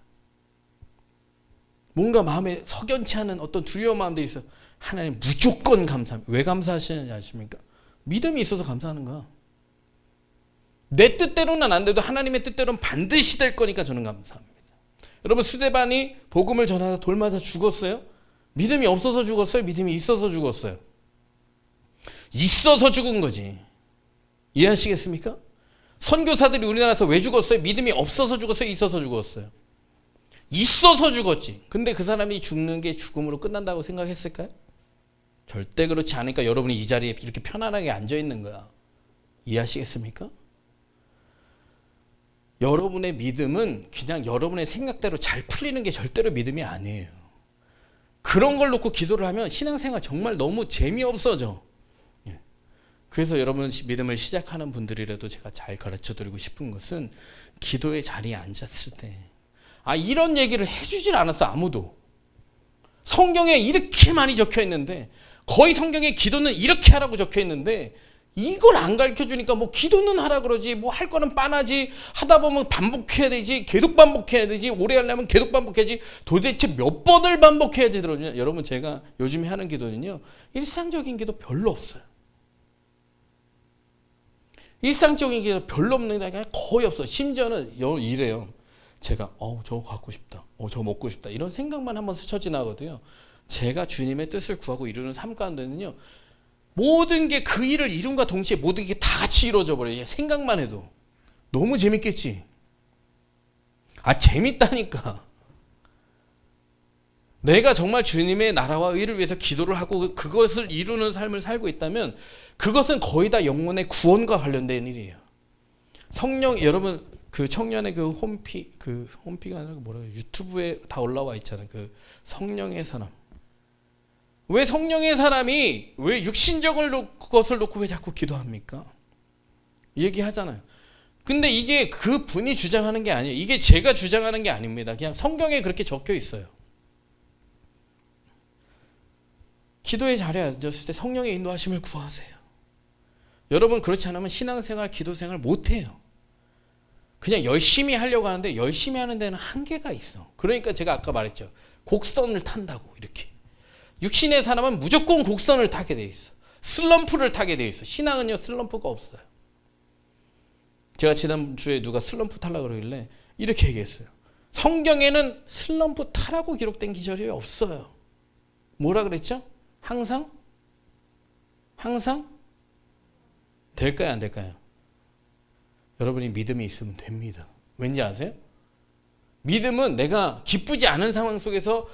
뭔가 마음에 석연치 않은 어떤 두려운 마음들이 있어. 하나님 무조건 감사합니다. 왜 감사하시는지 아십니까? 믿음이 있어서 감사하는 거야. 내 뜻대로는 안 돼도 하나님의 뜻대로는 반드시 될 거니까 저는 감사합니다. 여러분, 스데반이 복음을 전하다 돌 맞아 죽었어요? 믿음이 없어서 죽었어요? 믿음이 있어서 죽었어요? 있어서 죽은 거지. 이해하시겠습니까? 선교사들이 우리나라에서 왜 죽었어요? 믿음이 없어서 죽었어요? 있어서 죽었어요? 있어서 죽었지. 근데 그 사람이 죽는 게 죽음으로 끝난다고 생각했을까요? 절대 그렇지 않으니까 여러분이 이 자리에 이렇게 편안하게 앉아 있는 거야. 이해하시겠습니까? 여러분의 믿음은 그냥 여러분의 생각대로 잘 풀리는 게 절대로 믿음이 아니에요. 그런 걸 놓고 기도를 하면 신앙생활 정말 너무 재미없어져. 그래서 여러분 믿음을 시작하는 분들이라도 제가 잘 가르쳐드리고 싶은 것은 기도의 자리에 앉았을 때 이런 얘기를 해주질 않았어. 아무도. 성경에 이렇게 많이 적혀 있는데, 거의 성경에 기도는 이렇게 하라고 적혀 있는데 이걸 안 가르쳐주니까 기도는 하라 그러지, 할 거는 빤하지, 하다 보면 반복해야 되지, 계속 반복해야 되지, 오래 하려면 계속 반복해야지, 도대체 몇 번을 반복해야 되더라고요. 여러분, 제가 요즘에 하는 기도는요, 일상적인 기도 별로 없어요. 일상적인 기도 별로 없는 게 거의 없어요. 심지어는 이래요. 제가 저거 갖고 싶다, 저거 먹고 싶다, 이런 생각만 한번 스쳐 지나거든요. 제가 주님의 뜻을 구하고 이루는 삶 가운데는요, 모든 게 그 일을 이룬과 동시에 모든 게 다 같이 이루어져 버려요. 생각만 해도. 너무 재밌겠지? 재밌다니까. 내가 정말 주님의 나라와 의를 위해서 기도를 하고 그것을 이루는 삶을 살고 있다면 그것은 거의 다 영혼의 구원과 관련된 일이에요. 성령, 여러분 그 청년의 그 홈피가 아니라 유튜브에 다 올라와 있잖아요. 그 성령의 사람. 왜 성령의 사람이 왜 육신적을 것을 놓고 왜 자꾸 기도합니까? 얘기하잖아요. 근데 이게 그 분이 주장하는 게 아니에요. 이게 제가 주장하는 게 아닙니다. 그냥 성경에 그렇게 적혀 있어요. 기도의 자리에 앉았을 때 성령의 인도하심을 구하세요. 여러분, 그렇지 않으면 신앙생활, 기도생활 못해요. 그냥 열심히 하려고 하는데 열심히 하는 데는 한계가 있어. 그러니까 제가 아까 말했죠. 곡선을 탄다고. 이렇게 육신의 사람은 무조건 곡선을 타게 돼 있어. 슬럼프를 타게 돼 있어. 신앙은요, 슬럼프가 없어요. 제가 지난주에 누가 슬럼프 타려고 그러길래 이렇게 얘기했어요. 성경에는 슬럼프 타라고 기록된 기절이 없어요. 뭐라 그랬죠? 항상 될까요, 안 될까요? 여러분이 믿음이 있으면 됩니다. 왠지 아세요? 믿음은 내가 기쁘지 않은 상황 속에서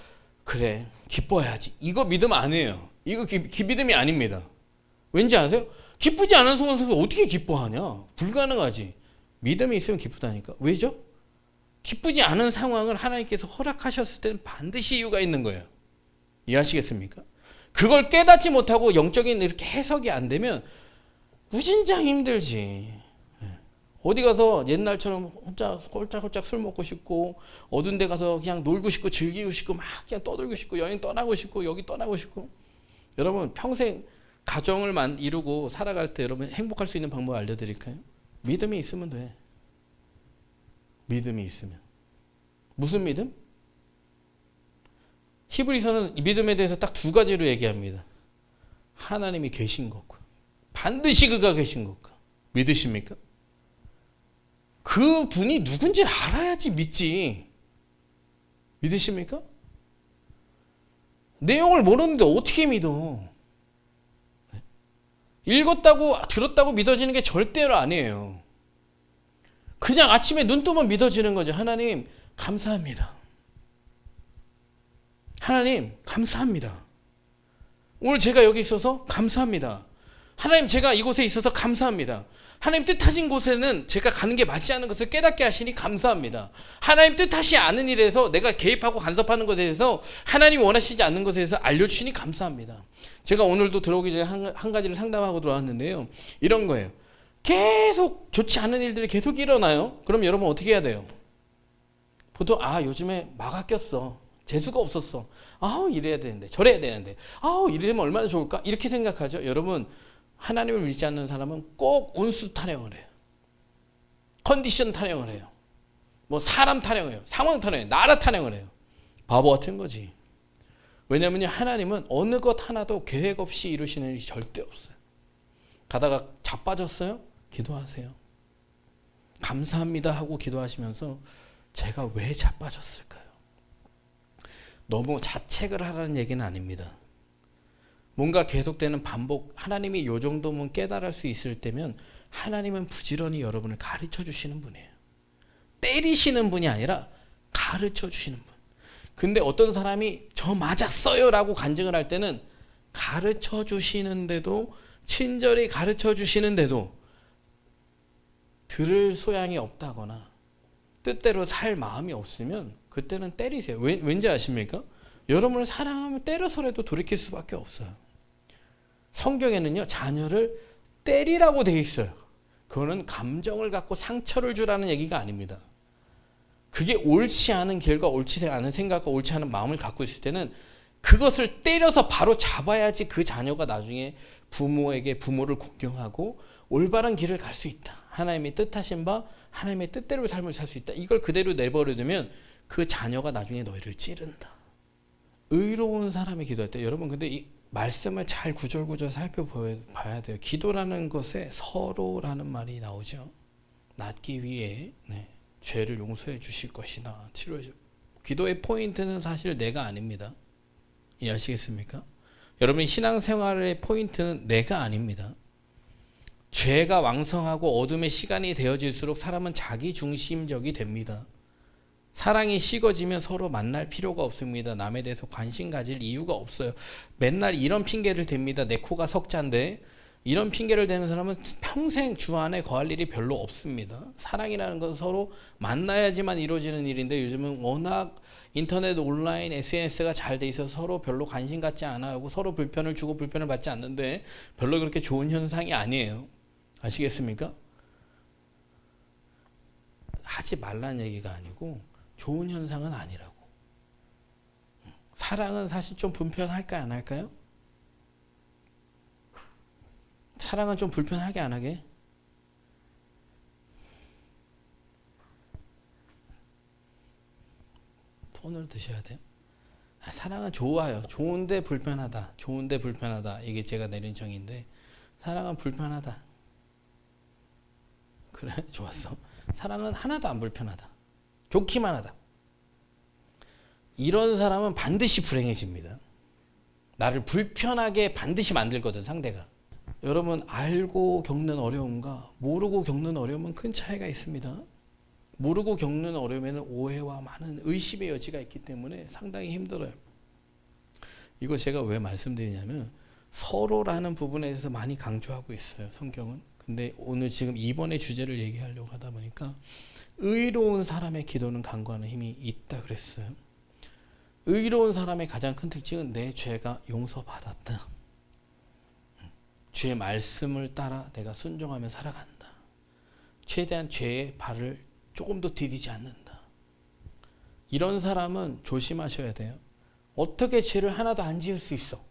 그래 기뻐야지 이거 믿음 아니에요. 이거 믿음이 아닙니다. 왠지 아세요? 기쁘지 않은 상황 속에서 어떻게 기뻐하냐? 불가능하지. 믿음이 있으면 기쁘다니까. 왜죠? 기쁘지 않은 상황을 하나님께서 허락하셨을 때는 반드시 이유가 있는 거예요. 이해하시겠습니까? 그걸 깨닫지 못하고 영적인 이렇게 해석이 안 되면 무진장 힘들지. 어디 가서 옛날처럼 혼자 홀짝홀짝 술 먹고 싶고 어두운 데 가서 그냥 놀고 싶고 즐기고 싶고 막 그냥 떠들고 싶고 여행 떠나고 싶고 여기 떠나고 싶고. 여러분 평생 가정을 이루고 살아갈 때 여러분 행복할 수 있는 방법 알려드릴까요? 믿음이 있으면 돼. 믿음이 있으면. 무슨 믿음? 히브리서는 믿음에 대해서 딱 두 가지로 얘기합니다. 하나님이 계신 것과 반드시 그가 계신 것과. 믿으십니까? 그 분이 누군지 알아야지 믿지. 믿으십니까? 내용을 모르는데 어떻게 믿어? 읽었다고 들었다고 믿어지는 게 절대로 아니에요. 그냥 아침에 눈 뜨면 믿어지는 거죠. 하나님 감사합니다. 하나님 감사합니다. 오늘 제가 여기 있어서 감사합니다. 하나님 제가 이곳에 있어서 감사합니다. 하나님 뜻하신 곳에는 제가 가는 게 맞지 않은 것을 깨닫게 하시니 감사합니다. 하나님 뜻하시 않은 일에서 내가 개입하고 간섭하는 것에 대해서 하나님 원하시지 않는 것에 대해서 알려주시니 감사합니다. 제가 오늘도 들어오기 전에 한 가지를 상담하고 들어왔는데요. 이런 거예요. 계속 좋지 않은 일들이 계속 일어나요. 그럼 여러분 어떻게 해야 돼요? 보통 요즘에 마가 꼈어. 재수가 없었어. 이래야 되는데 저래야 되는데 이러면 얼마나 좋을까? 이렇게 생각하죠. 여러분 하나님을 믿지 않는 사람은 꼭 운수 타령을 해요. 컨디션 타령을 해요. 뭐 사람 타령을 해요. 상황 타령을 해요. 나라 타령을 해요. 바보 같은 거지. 왜냐하면 하나님은 어느 것 하나도 계획 없이 이루시는 일이 절대 없어요. 가다가 자빠졌어요? 기도하세요. 감사합니다 하고 기도하시면서 제가 왜 자빠졌을까요? 너무 자책을 하라는 얘기는 아닙니다. 뭔가 계속되는 반복, 하나님이 요 정도면 깨달을 수 있을 때면 하나님은 부지런히 여러분을 가르쳐 주시는 분이에요. 때리시는 분이 아니라 가르쳐 주시는 분. 근데 어떤 사람이 저 맞았어요 라고 간증을 할 때는 가르쳐 주시는데도, 친절히 가르쳐 주시는데도 들을 소양이 없다거나 뜻대로 살 마음이 없으면 그때는 때리세요. 왠지 아십니까? 여러분을 사랑하면 때려서라도 돌이킬 수밖에 없어요. 성경에는요, 자녀를 때리라고 돼 있어요. 그거는 감정을 갖고 상처를 주라는 얘기가 아닙니다. 그게 옳지 않은 길과 옳지 않은 생각과 옳지 않은 마음을 갖고 있을 때는 그것을 때려서 바로 잡아야지 그 자녀가 나중에 부모를 공경하고 올바른 길을 갈 수 있다. 하나님이 뜻하신 바 하나님의 뜻대로 삶을 살 수 있다. 이걸 그대로 내버려두면 그 자녀가 나중에 너희를 찌른다. 의로운 사람이 기도할 때, 여러분 근데 이 말씀을 잘 구절구절 살펴봐야 돼요. 기도라는 것에 서로라는 말이 나오죠. 낫기 위해 죄를 용서해 주실 것이다. 치료해 주. 기도의 포인트는 사실 내가 아닙니다. 이해하시겠습니까? 여러분 신앙생활의 포인트는 내가 아닙니다. 죄가 왕성하고 어둠의 시간이 되어질수록 사람은 자기중심적이 됩니다. 사랑이 식어지면 서로 만날 필요가 없습니다. 남에 대해서 관심 가질 이유가 없어요. 맨날 이런 핑계를 댑니다. 내 코가 석잔데 이런 핑계를 대는 사람은 평생 주 안에 거할 일이 별로 없습니다. 사랑이라는 건 서로 만나야지만 이루어지는 일인데 요즘은 워낙 인터넷, 온라인, SNS가 잘 돼 있어서 서로 별로 관심 갖지 않아요. 서로 불편을 주고 불편을 받지 않는데 별로 그렇게 좋은 현상이 아니에요. 아시겠습니까? 하지 말라는 얘기가 아니고 좋은 현상은 아니라고. 사랑은 사실 좀 불편할까요? 안 할까요? 사랑은 좀 불편하게 안 하게? 손으로 드셔야 돼요. 사랑은 좋아요. 좋은데 불편하다. 좋은데 불편하다. 이게 제가 내린 정의인데 사랑은 불편하다. 그래? 좋았어. 사랑은 하나도 안 불편하다. 좋기만 하다. 이런 사람은 반드시 불행해집니다. 나를 불편하게 반드시 만들거든, 상대가. 여러분 알고 겪는 어려움과 모르고 겪는 어려움은 큰 차이가 있습니다. 모르고 겪는 어려움에는 오해와 많은 의심의 여지가 있기 때문에 상당히 힘들어요. 이거 제가 왜 말씀드리냐면 서로라는 부분에 대해서 많이 강조하고 있어요, 성경은. 근데 오늘 지금 이번에 주제를 얘기하려고 하다 보니까 의로운 사람의 기도는 간구하는 힘이 있다 그랬어요. 의로운 사람의 가장 큰 특징은 내 죄가 용서받았다. 주의 말씀을 따라 내가 순종하며 살아간다. 최대한 죄의 발을 조금 더 디디지 않는다. 이런 사람은 조심하셔야 돼요. 어떻게 죄를 하나도 안 지을 수 있어?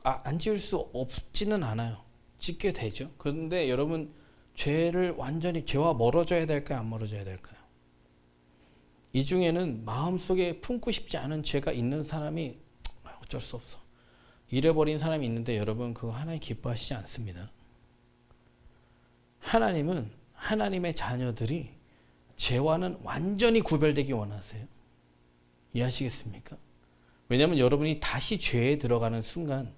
안 지을 수 없지는 않아요. 짓게 되죠. 그런데 여러분 죄를 완전히 죄와 멀어져야 될까요? 안 멀어져야 될까요? 이 중에는 마음속에 품고 싶지 않은 죄가 있는 사람이 어쩔 수 없어. 잃어버린 사람이 있는데 여러분 그거 하나님 기뻐하시지 않습니다. 하나님은 하나님의 자녀들이 죄와는 완전히 구별되기 원하세요. 이해하시겠습니까? 왜냐하면 여러분이 다시 죄에 들어가는 순간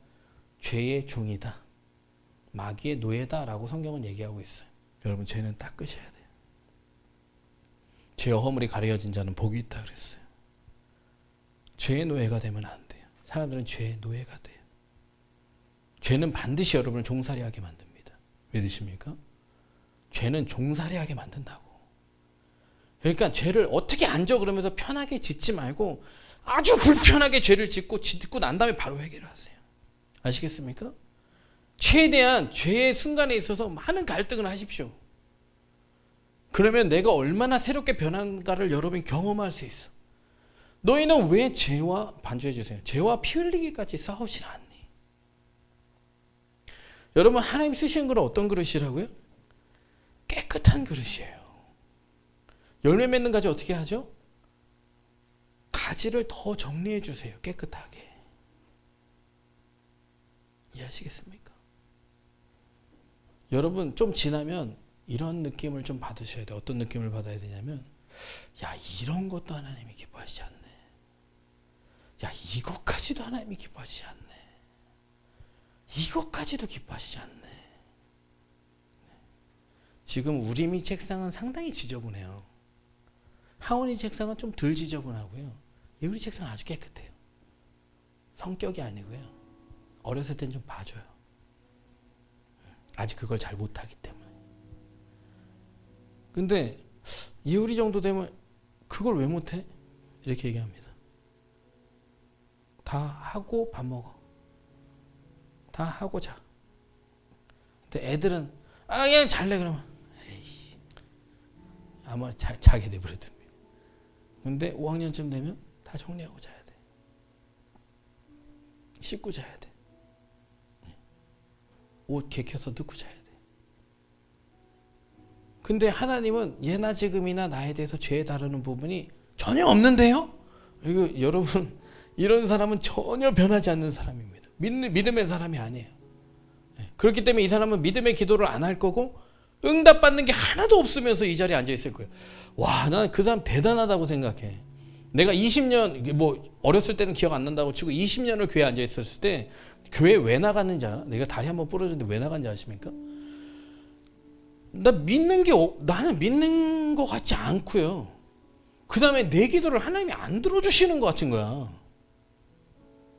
죄의 종이다. 마귀의 노예다라고 성경은 얘기하고 있어요. 여러분 죄는 닦으셔야 돼요. 죄의 허물이 가려진 자는 복이 있다 그랬어요. 죄의 노예가 되면 안 돼요. 사람들은 죄의 노예가 돼요. 죄는 반드시 여러분을 종살이하게 만듭니다. 믿으십니까? 죄는 종살이하게 만든다고. 그러니까 죄를 어떻게 안 져 그러면서 편하게 짓지 말고 아주 불편하게 죄를 짓고 난 다음에 바로 회개를 하세요. 아시겠습니까? 최대한 죄의 순간에 있어서 많은 갈등을 하십시오. 그러면 내가 얼마나 새롭게 변한가를 여러분이 경험할 수 있어. 너희는 왜 죄와 반주해 주세요. 죄와 피 흘리기까지 싸우질 않니? 여러분 하나님 쓰시는 그릇 어떤 그릇이라고요? 깨끗한 그릇이에요. 열매 맺는 가지 어떻게 하죠? 가지를 더 정리해 주세요. 깨끗하게. 이해하시겠습니까? 여러분 좀 지나면 이런 느낌을 좀 받으셔야 돼요. 어떤 느낌을 받아야 되냐면 야 이런 것도 하나님이 기뻐하시지 않네. 야 이것까지도 하나님이 기뻐하시지 않네. 이것까지도 기뻐하시지 않네. 지금 우리미 책상은 상당히 지저분해요. 하원이 책상은 좀 덜 지저분하고요. 예우리 책상은 아주 깨끗해요. 성격이 아니고요. 어렸을 땐 좀 봐줘요. 아직 그걸 잘 못하기 때문에. 근데 예우리 정도 되면 그걸 왜 못해? 이렇게 얘기합니다. 다 하고 밥 먹어. 다 하고 자. 근데 애들은 그냥 잘래 그러면 에이씨 아마 자게 돼버리더니. 근데 5학년쯤 되면 다 정리하고 자야 돼. 씻고 자야 돼. 옷 개켜서 넣고 자야 돼. 근데 하나님은 예나 지금이나 나에 대해서 죄에 다루는 부분이 전혀 없는데요? 이거 여러분 이런 사람은 전혀 변하지 않는 사람입니다. 믿음의 사람이 아니에요. 그렇기 때문에 이 사람은 믿음의 기도를 안 할 거고 응답받는 게 하나도 없으면서 이 자리에 앉아 있을 거예요. 와, 나는 그 사람 대단하다고 생각해. 내가 20년 어렸을 때는 기억 안 난다고 치고 20년을 교회에 앉아 있었을 때 교회 왜 나갔는지 알아? 내가 다리 한번 부러졌는데 왜 나간지 아십니까? 나는 믿는 것 같지 않고요. 그 다음에 내 기도를 하나님이 안 들어주시는 것 같은 거야.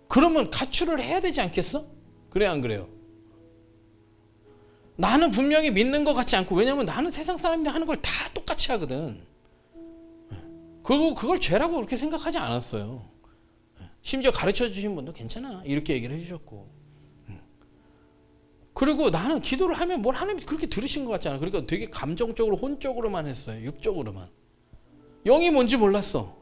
그러면 가출을 해야 되지 않겠어? 그래 안 그래요? 나는 분명히 믿는 것 같지 않고, 왜냐면 나는 세상 사람들이 하는 걸 다 똑같이 하거든. 그리고 그걸 죄라고 그렇게 생각하지 않았어요. 심지어 가르쳐 주신 분도 괜찮아 이렇게 얘기를 해주셨고. 그리고 나는 기도를 하면 뭘 하나님이 그렇게 들으신 것 같지 않아. 그러니까 되게 감정적으로 혼적으로만 했어요. 육적으로만. 영이 뭔지 몰랐어.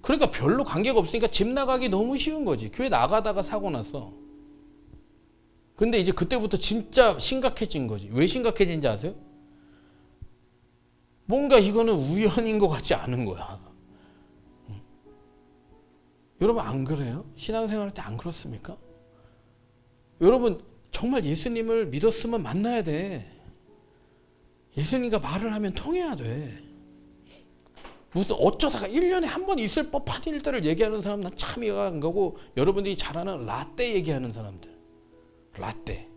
그러니까 별로 관계가 없으니까 집 나가기 너무 쉬운 거지. 교회 나가다가 사고 났어. 근데 이제 그때부터 진짜 심각해진 거지. 왜 심각해진지 아세요? 뭔가 이거는 우연인 것 같지 않은 거야. 여러분 안 그래요? 신앙생활 할 때 안 그렇습니까? 여러분 정말 예수님을 믿었으면 만나야 돼. 예수님과 말을 하면 통해야 돼. 무슨 어쩌다가 1년에 한 번 있을 법한 일들을 얘기하는 사람 난 참 이해가 안 가고, 여러분들이 잘 아는 라떼 얘기하는 사람들. 라떼.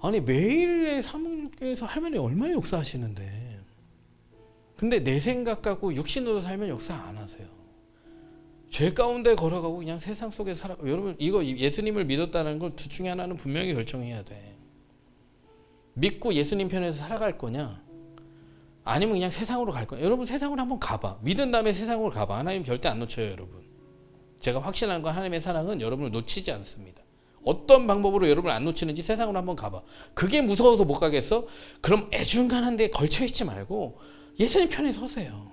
아니 매일의 삶에서 하나님이 얼마나 역사하시는데, 근데 내 생각 갖고 육신으로 살면 역사 안 하세요. 죄 가운데 걸어가고 그냥 세상 속에 살아. 여러분 이거 예수님을 믿었다는 걸 둘 중에 하나는 분명히 결정해야 돼. 믿고 예수님 편에서 살아갈 거냐, 아니면 그냥 세상으로 갈 거냐. 여러분 세상으로 한번 가봐. 믿은 다음에 세상으로 가봐. 하나님 절대 안 놓쳐요. 여러분 제가 확신하는 건 하나님의 사랑은 여러분을 놓치지 않습니다. 어떤 방법으로 여러분을 안 놓치는지 세상으로 한번 가봐. 그게 무서워서 못 가겠어? 그럼 애중간한 데 걸쳐있지 말고 예수님 편에 서세요.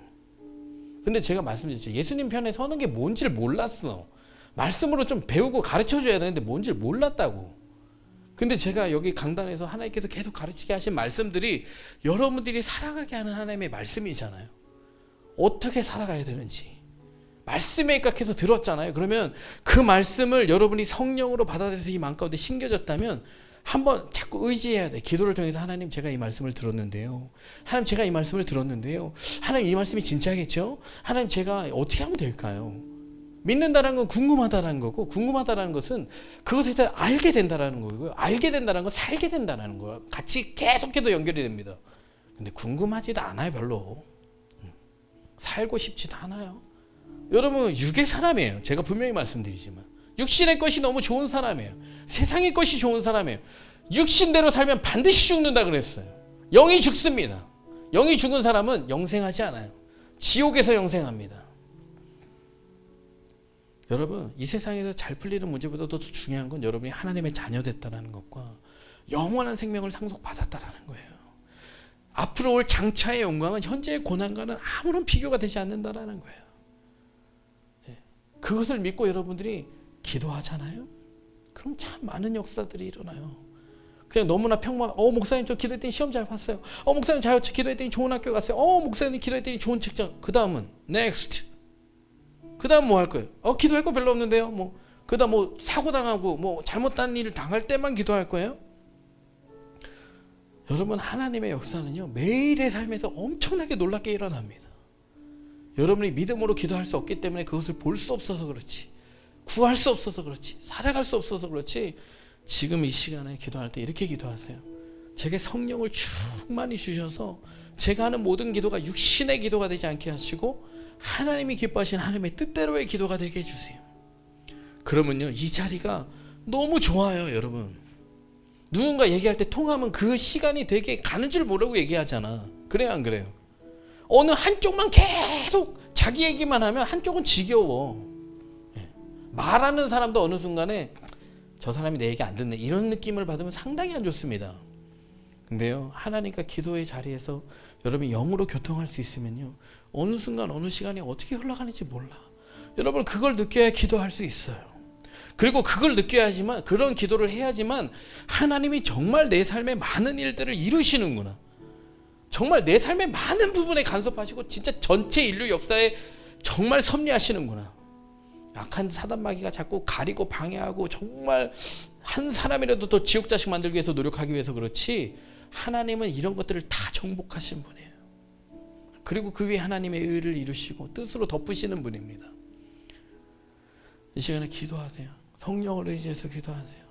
근데 제가 말씀드렸죠. 예수님 편에 서는 게 뭔지를 몰랐어. 말씀으로 좀 배우고 가르쳐줘야 되는데 뭔지를 몰랐다고. 근데 제가 여기 강단에서 하나님께서 계속 가르치게 하신 말씀들이 여러분들이 살아가게 하는 하나님의 말씀이잖아요. 어떻게 살아가야 되는지 말씀에 입각해서 들었잖아요. 그러면 그 말씀을 여러분이 성령으로 받아들여서 이 마음 가운데 심겨졌다면 한번 자꾸 의지해야 돼. 기도를 통해서 하나님 제가 이 말씀을 들었는데요. 하나님 제가 이 말씀을 들었는데요. 하나님 이 말씀이 진짜겠죠? 하나님 제가 어떻게 하면 될까요? 믿는다는 건 궁금하다는 거고, 궁금하다는 것은 그것에 대해 알게 된다는 거고요. 알게 된다는 건 살게 된다는 거예요. 같이 계속해서 연결이 됩니다. 근데 궁금하지도 않아요. 별로. 살고 싶지도 않아요. 여러분 육의 사람이에요. 제가 분명히 말씀드리지만 육신의 것이 너무 좋은 사람이에요. 세상의 것이 좋은 사람이에요. 육신대로 살면 반드시 죽는다 그랬어요. 영이 죽습니다. 영이 죽은 사람은 영생하지 않아요. 지옥에서 영생합니다. 여러분 이 세상에서 잘 풀리는 문제보다 더 중요한 건 여러분이 하나님의 자녀 됐다는 것과 영원한 생명을 상속받았다는 거예요. 앞으로 올 장차의 영광은 현재의 고난과는 아무런 비교가 되지 않는다는 거예요. 그것을 믿고 여러분들이 기도하잖아요. 그럼 참 많은 역사들이 일어나요. 그냥 너무나 평범한, 목사님 저 기도했더니 시험 잘 봤어요. 목사님 저 기도했더니 좋은 학교 갔어요. 목사님 기도했더니 좋은 직장. 그 다음은 next. 그 다음 뭐 할 거예요? 기도할 거 별로 없는데요. 그 다음 사고 당하고 잘못된 일을 당할 때만 기도할 거예요? 여러분 하나님의 역사는요 매일의 삶에서 엄청나게 놀랍게 일어납니다. 여러분이 믿음으로 기도할 수 없기 때문에 그것을 볼 수 없어서 그렇지, 구할 수 없어서 그렇지, 살아갈 수 없어서 그렇지, 지금 이 시간에 기도할 때 이렇게 기도하세요. 제게 성령을 충만히 주셔서 제가 하는 모든 기도가 육신의 기도가 되지 않게 하시고 하나님이 기뻐하시는 하나님의 뜻대로의 기도가 되게 해주세요. 그러면요 이 자리가 너무 좋아요. 여러분 누군가 얘기할 때 통하면 그 시간이 되게 가는 줄 모르고 얘기하잖아. 그래요 안 그래요? 어느 한쪽만 계속 자기 얘기만 하면 한쪽은 지겨워. 말하는 사람도 어느 순간에 저 사람이 내 얘기 안 듣네 이런 느낌을 받으면 상당히 안 좋습니다. 근데요 하나님과 기도의 자리에서 여러분이 영으로 교통할 수 있으면요 어느 순간 어느 시간이 어떻게 흘러가는지 몰라. 여러분 그걸 느껴야 기도할 수 있어요. 그리고 그걸 느껴야지만, 그런 기도를 해야지만 하나님이 정말 내 삶에 많은 일들을 이루시는구나, 정말 내 삶의 많은 부분에 간섭하시고 진짜 전체 인류 역사에 정말 섭리하시는구나. 약한 사단마귀가 자꾸 가리고 방해하고 정말 한 사람이라도 더 지옥 자식 만들기 위해서 노력하기 위해서 그렇지, 하나님은 이런 것들을 다 정복하신 분이에요. 그리고 그 위에 하나님의 의를 이루시고 뜻으로 덮으시는 분입니다. 이 시간에 기도하세요. 성령을 의지해서 기도하세요.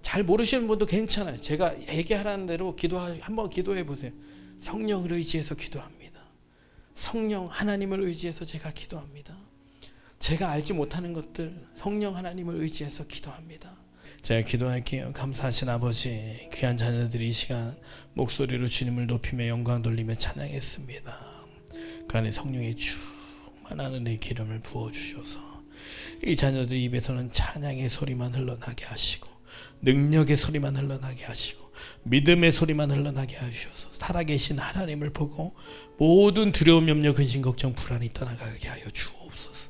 잘 모르시는 분도 괜찮아요. 제가 얘기하라는 대로 한번 기도해 보세요. 성령을 의지해서 기도합니다. 성령 하나님을 의지해서 제가 기도합니다. 제가 알지 못하는 것들 성령 하나님을 의지해서 기도합니다. 제가 기도할게요. 감사하신 아버지, 귀한 자녀들이 이 시간 목소리로 주님을 높이며 영광 돌리며 찬양했습니다. 그 안에 성령의 충만한 은혜의 기름을 부어주셔서 이 자녀들 입에서는 찬양의 소리만 흘러나게 하시고 능력의 소리만 흘러나게 하시고 믿음의 소리만 흘러나게 하셔서 살아계신 하나님을 보고 모든 두려움, 염려, 근심, 걱정, 불안이 떠나가게 하여 주옵소서.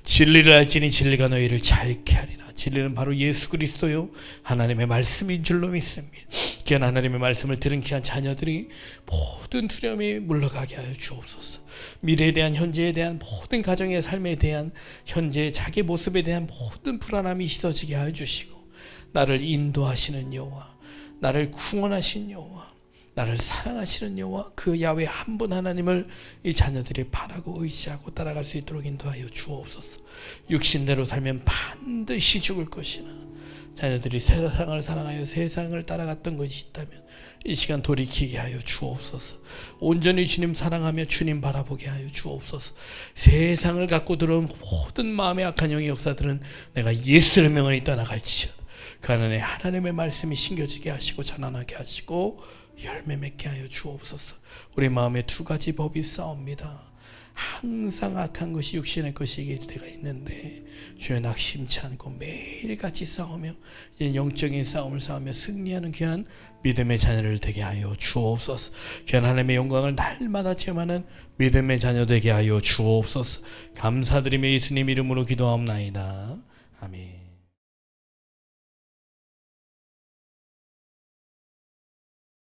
진리를 알지니 진리가 너희를 자유케 하리라. 진리는 바로 예수 그리스도요 하나님의 말씀인 줄로 믿습니다. 귀한 하나님의 말씀을 들은 귀한 자녀들이 모든 두려움이 물러가게 하여 주옵소서. 미래에 대한, 현재에 대한, 모든 가정의 삶에 대한, 현재의 자기 모습에 대한 모든 불안함이 씻어지게 하여 주시고 나를 인도하시는 여호와, 나를 구원하신 여호와, 나를 사랑하시는 여호와, 그 야훼 한 분 하나님을 이 자녀들이 바라고 의지하고 따라갈 수 있도록 인도하여 주옵소서. 육신대로 살면 반드시 죽을 것이나 자녀들이 세상을 사랑하여 세상을 따라갔던 것이 있다면 이 시간 돌이키게 하여 주옵소서. 온전히 주님 사랑하며 주님 바라보게 하여 주옵소서. 세상을 갖고 들어온 모든 마음의 악한 영의 역사들은 내가 예수의 명을 떠나갈지어다. 그 안에 하나님의 말씀이 심겨지게 하시고 자라나게 하시고 열매 맺게 하여 주옵소서. 우리 마음에 두 가지 법이 싸웁니다. 항상 악한 것이 육신의 것이길 때가 있는데 주여 낙심치 않고 매일같이 싸우며 영적인 싸움을 싸우며 승리하는 귀한 믿음의 자녀를 되게 하여 주옵소서. 귀한 하나님의 영광을 날마다 체험하는 믿음의 자녀 되게 하여 주옵소서. 감사드리며 예수님 이름으로 기도하옵나이다. 아멘.